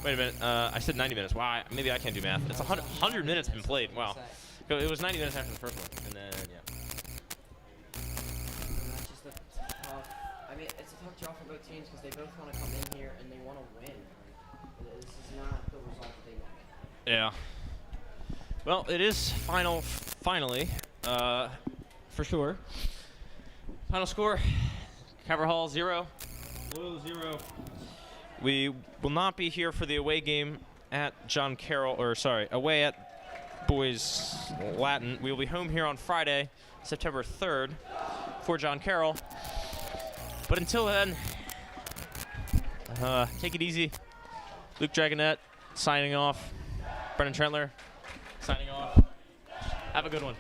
Wait a minute. I said 90 minutes. Wow, maybe I can't do math. It's 100 minutes have been played. Wow. It was 90 minutes after the first one, and then, yeah. mean, it's a tough job for both teams because they both want to come in here and they want to win. This is not the result that they want. Yeah. Well, it is finally, for sure. Final score, Calvert Hall 0, Loyola 0. We will not be here for the away game at away at Boys Latin. We will be home here on Friday, September 3rd, for John Carroll. But until then, take it easy. Luke Dragonette signing off. Brennan Trentler signing off. Have a good one.